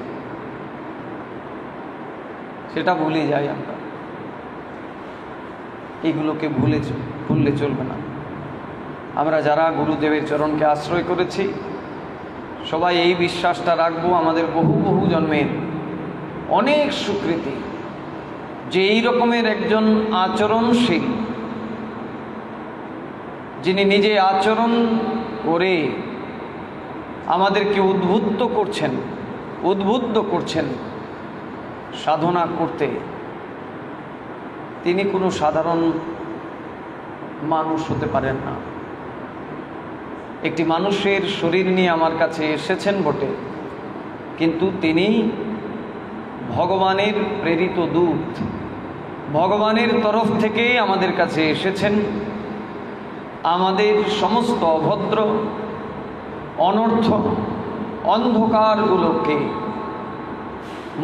সেটা ভুলে যাই আমরা। এইগুলোকে ভুললে চলবে না। আমরা যারা গুরুদেবের চরণকে আশ্রয় করেছি, সবাই এই বিশ্বাসটা রাখবো, আমাদের বহু বহু জন্মের অনেক স্বীকৃতি, যে এই রকমের একজন আচরণশীল, যিনি নিজে আচরণ করে আমাদেরকে উদ্বুদ্ধ করছেন সাধনা করতে, তিনি কোনো সাধারণ মানুষ হতে পারেন না। একটি মানুষের শরীর নিয়ে আমার কাছে এসেছেন বটে, কিন্তু তিনি ভগবানের প্রেরিত দূত, ভগবানের তরফ থেকে আমাদের কাছে এসেছেন আমাদের সমস্ত অভদ্র, অনর্থ, অন্ধকারগুলোকে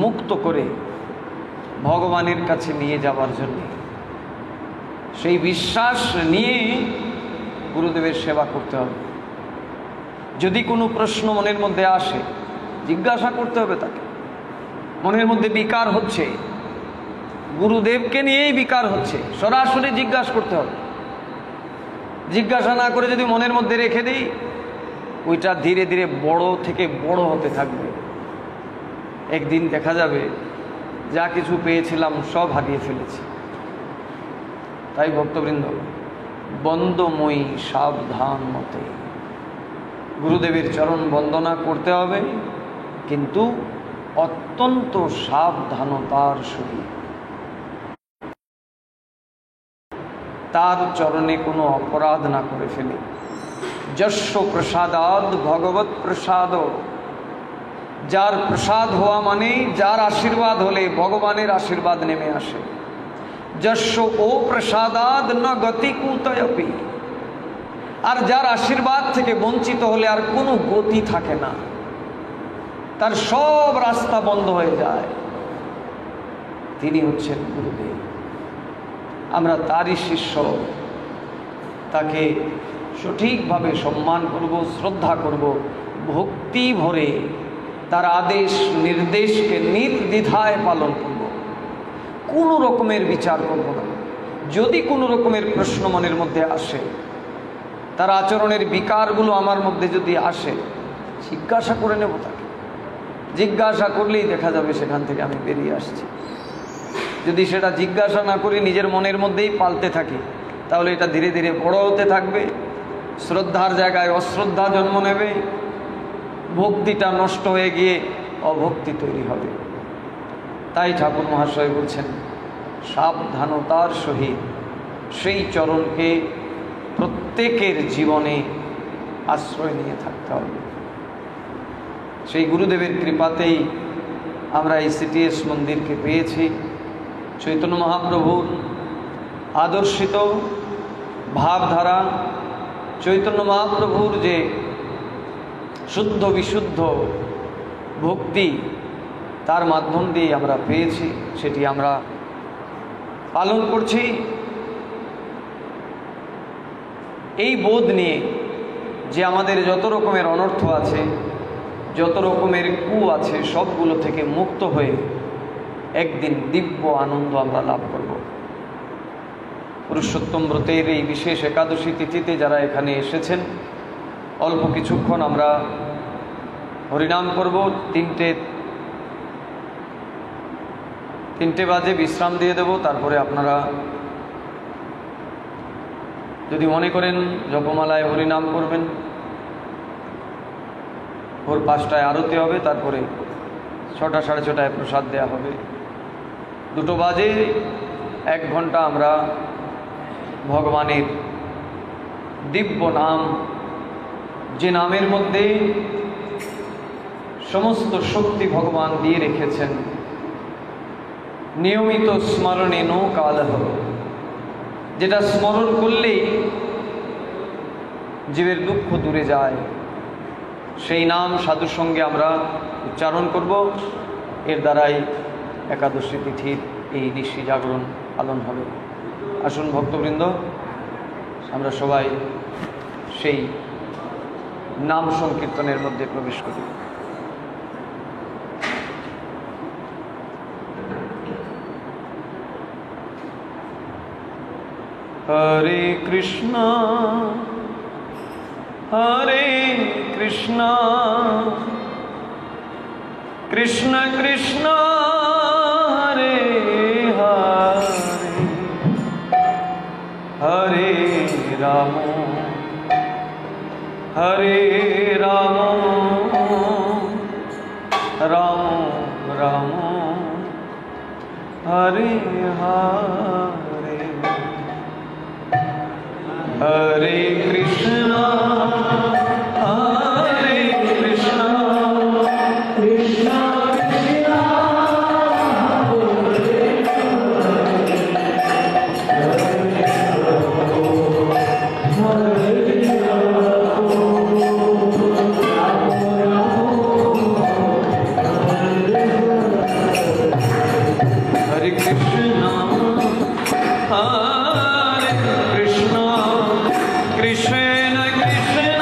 মুক্ত করে ভগবানের কাছে নিয়ে যাওয়ার জন্য। সেই বিশ্বাস নিয়ে গুরুদেবের সেবা করতে হবে। যদি কোনো প্রশ্ন মনের মধ্যে আসে, জিজ্ঞাসা করতে হবে তাকে। মনের মধ্যে বিকার হচ্ছে, গুরুদেবকে নিয়েই বিকার হচ্ছে, সরাসরি জিজ্ঞাসা করতে হবে। জিজ্ঞাসা না করে যদি মনের মধ্যে রেখে দিই, ওইটা ধীরে ধীরে বড় থেকে বড় হতে থাকবে। একদিন দেখা যাবে যা কিছু পেয়েছিলাম সব হারিয়ে ফেলেছি। তাই ভক্তবৃন্দ, বন্দময়ী সাবধান মতে গুরুদেবের চরণ বন্দনা করতে হবে, কিন্তু অত্যন্ত সাবধানতার সহিত। তার চরণে কোনো অপরাধ না করে ফেলে। যস্য প্রসাদাদ ভগবৎ প্রসাদ, যার প্রসাদ হওয়া মানে যার আশীর্বাদ হলে ভগবানের আশীর্বাদ নেমে আসে। যস্য ও প্রসাদাদ ন গতি কুতয়পি, আর যার আশীর্বাদ থেকে বঞ্চিত হলে আর কোনো গতি থাকে না, তার সব রাস্তা বন্ধ হয়ে যায়। তিনি হচ্ছেন গুরুদেব। আমরা তারই শিষ্য, তাকে সঠিকভাবে সম্মান করব, শ্রদ্ধা করব, ভক্তি ভরে তার আদেশ নির্দেশকে নির্দ্বিধায় পালন করব। কোনো রকমের বিচার করব না। যদি কোনো রকমের প্রশ্ন মনের মধ্যে আসে, তার আচরণের বিকারগুলো আমার মধ্যে যদি আসে, জিজ্ঞাসা করে নেব তাকে। জিজ্ঞাসা করলেই দেখা যাবে সেখান থেকে আমি বেরিয়ে আসছি। যদি সেটা জিজ্ঞাসা না করি, নিজের মনের মধ্যেই পালতে থাকি, তাহলে এটা ধীরে ধীরে বড় হতে থাকবে। শ্রদ্ধার জায়গায় অশ্রদ্ধা জন্ম নেবে, ভক্তিটা নষ্ট হয়ে গিয়ে অভক্তি তৈরি হবে। তাই ঠাকুর মহাশয় বলছেন, সাবধানতার সহিত সেই চরণকে প্রত্যেকের জীবনে আশ্রয় নিয়ে থাকতে হবে। সেই গুরুদেবের কৃপাতেই আমরা এই সিটিএস মন্দিরকে পেয়েছি। চৈতন্য মহাপ্রভুর আদর্শিত ভাবধারা, চৈতন্য মহাপ্রভুর যে শুদ্ধ বিশুদ্ধ ভক্তি, তার মাধ্যম দিয়ে আমরা পেয়েছি, সেটি আমরা পালন করছি। এই বোধ নিয়ে যে আমাদের যত রকমের অনর্থ আছে, যত রকমের কু আছে, সবগুলো থেকে মুক্ত হয়ে একদিন দিব্য আনন্দ আমরা লাভ করব। পুরুষোত্তম ব্রতের এই বিশেষ একাদশী তিথিতে যারা এখানে এসেছেন, অল্প কিছুক্ষণ আমরা হরিনাম করব। তিনটে বাজে বিশ্রাম দিয়ে দেব। তারপরে আপনারা যদি মনে করেন জপমালায় হরিনাম করবেন, ভোর 5টায় আরতি হবে, তারপরে 6টা সাড়ে 6টায় প্রসাদ দেওয়া হবে। 2 বাজে 1 ঘন্টা আমরা ভগবানের দিব্য নাম, যে নামের মধ্যে সমস্ত শক্তি ভগবান দিয়ে রেখেছেন, নিয়মিত স্মরণে নো কালহ, যেটা স্মরণ করলেই জীবের দুঃখ দূরে যায়, সেই নাম সাধুর সঙ্গে আমরা উচ্চারণ করব। এর দ্বারাই একাদশী তিথির এই নিশি জাগরণ পালন হবে। আসুন ভক্তবৃন্দ, আমরা সবাই সেই নাম সংকীর্তনের মধ্যে প্রবেশ করি। হরে কৃষ্ণ হরে কৃষ্ণ কৃষ্ণ কৃষ্ণ হরে হরে হরে রাম হরে রাম রাম রাম হরে হরে। हरे कृष्णा हरे कृष्णा कृष्णा कृष्णा हरे कृष्णा हरे कृष्णा कृष्ण कृष्ण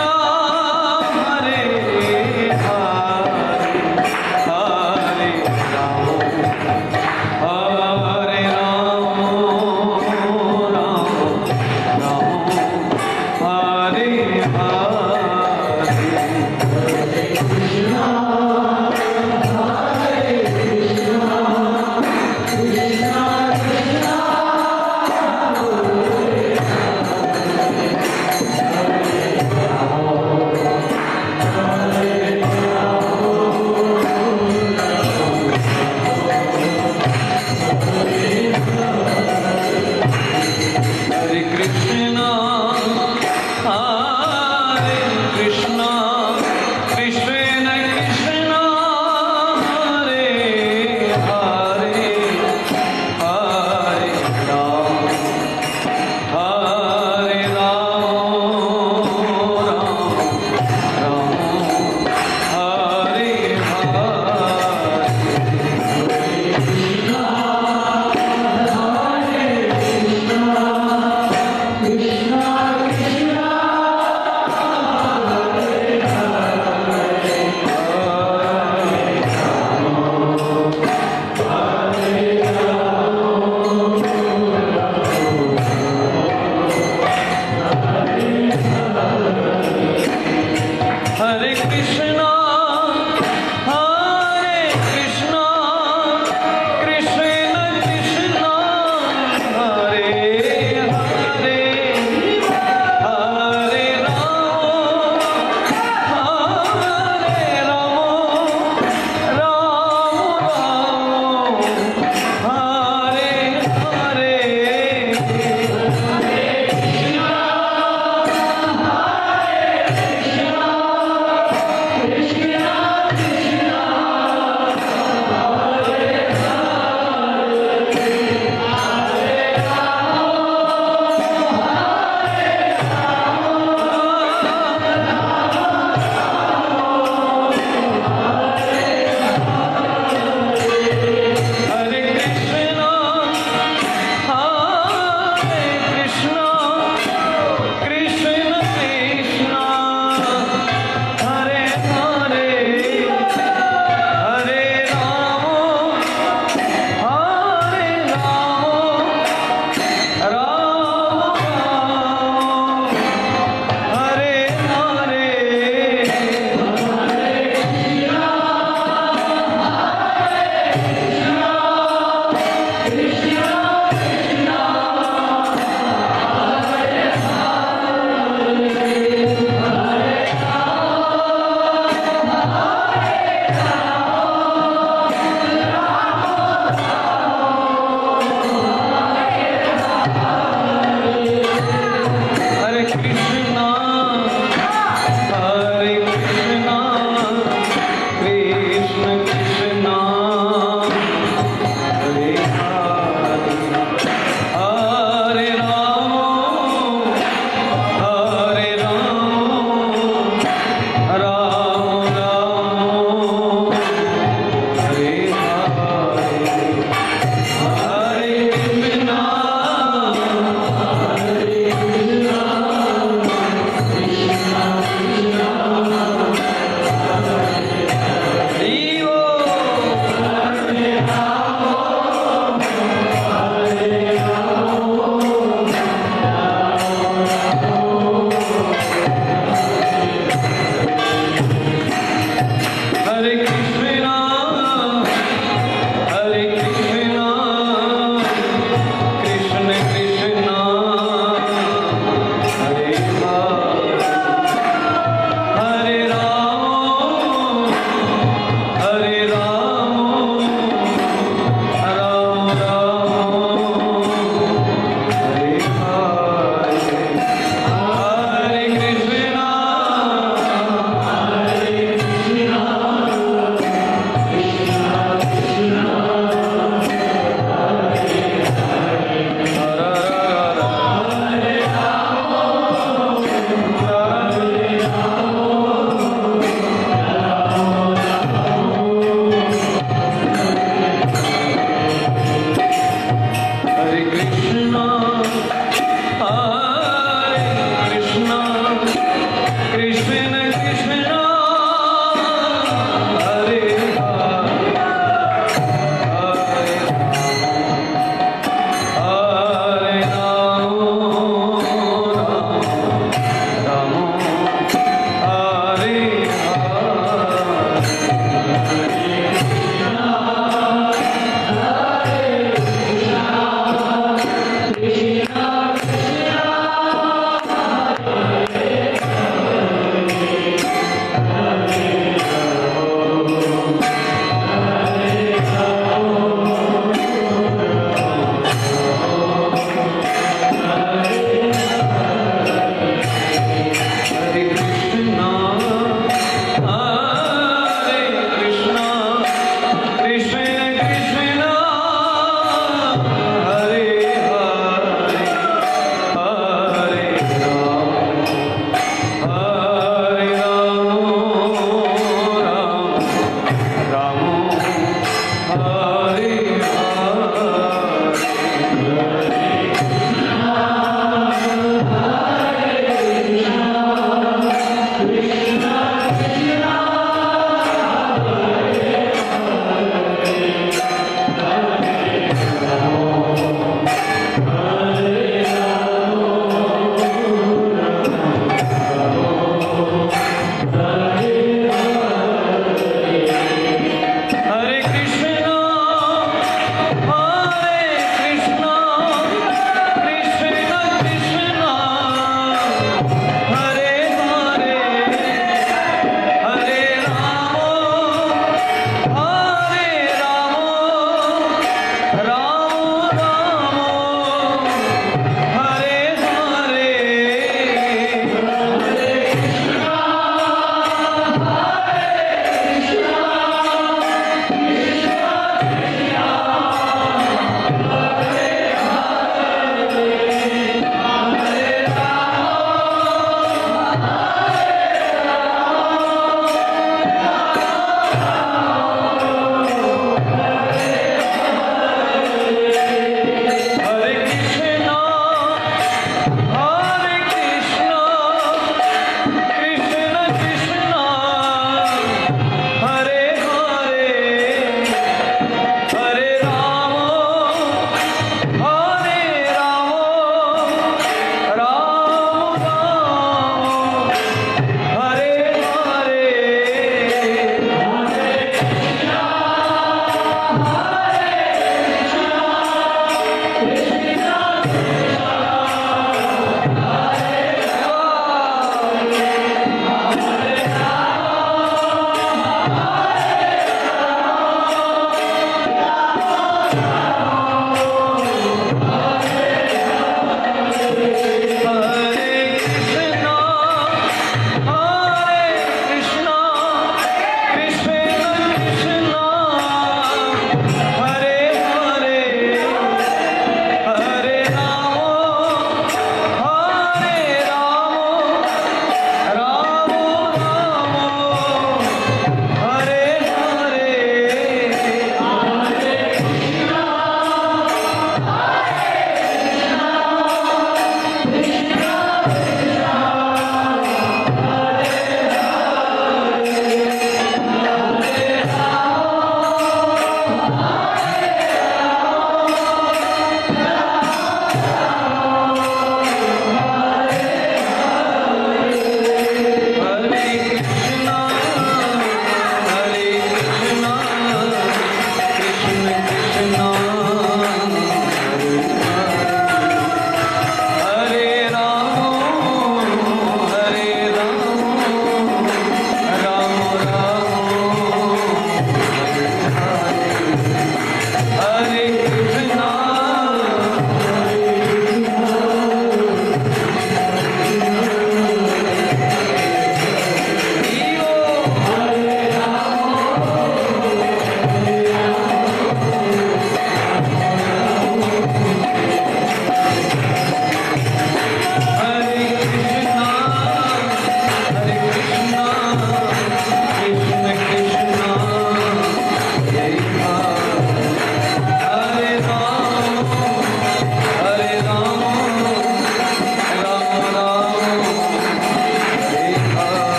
Hare Krishna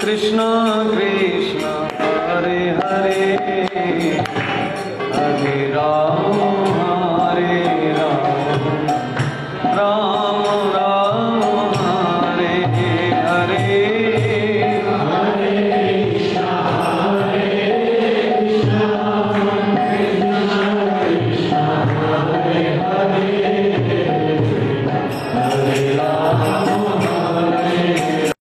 कृष्ण कृष्ण हरे हरे हरे राम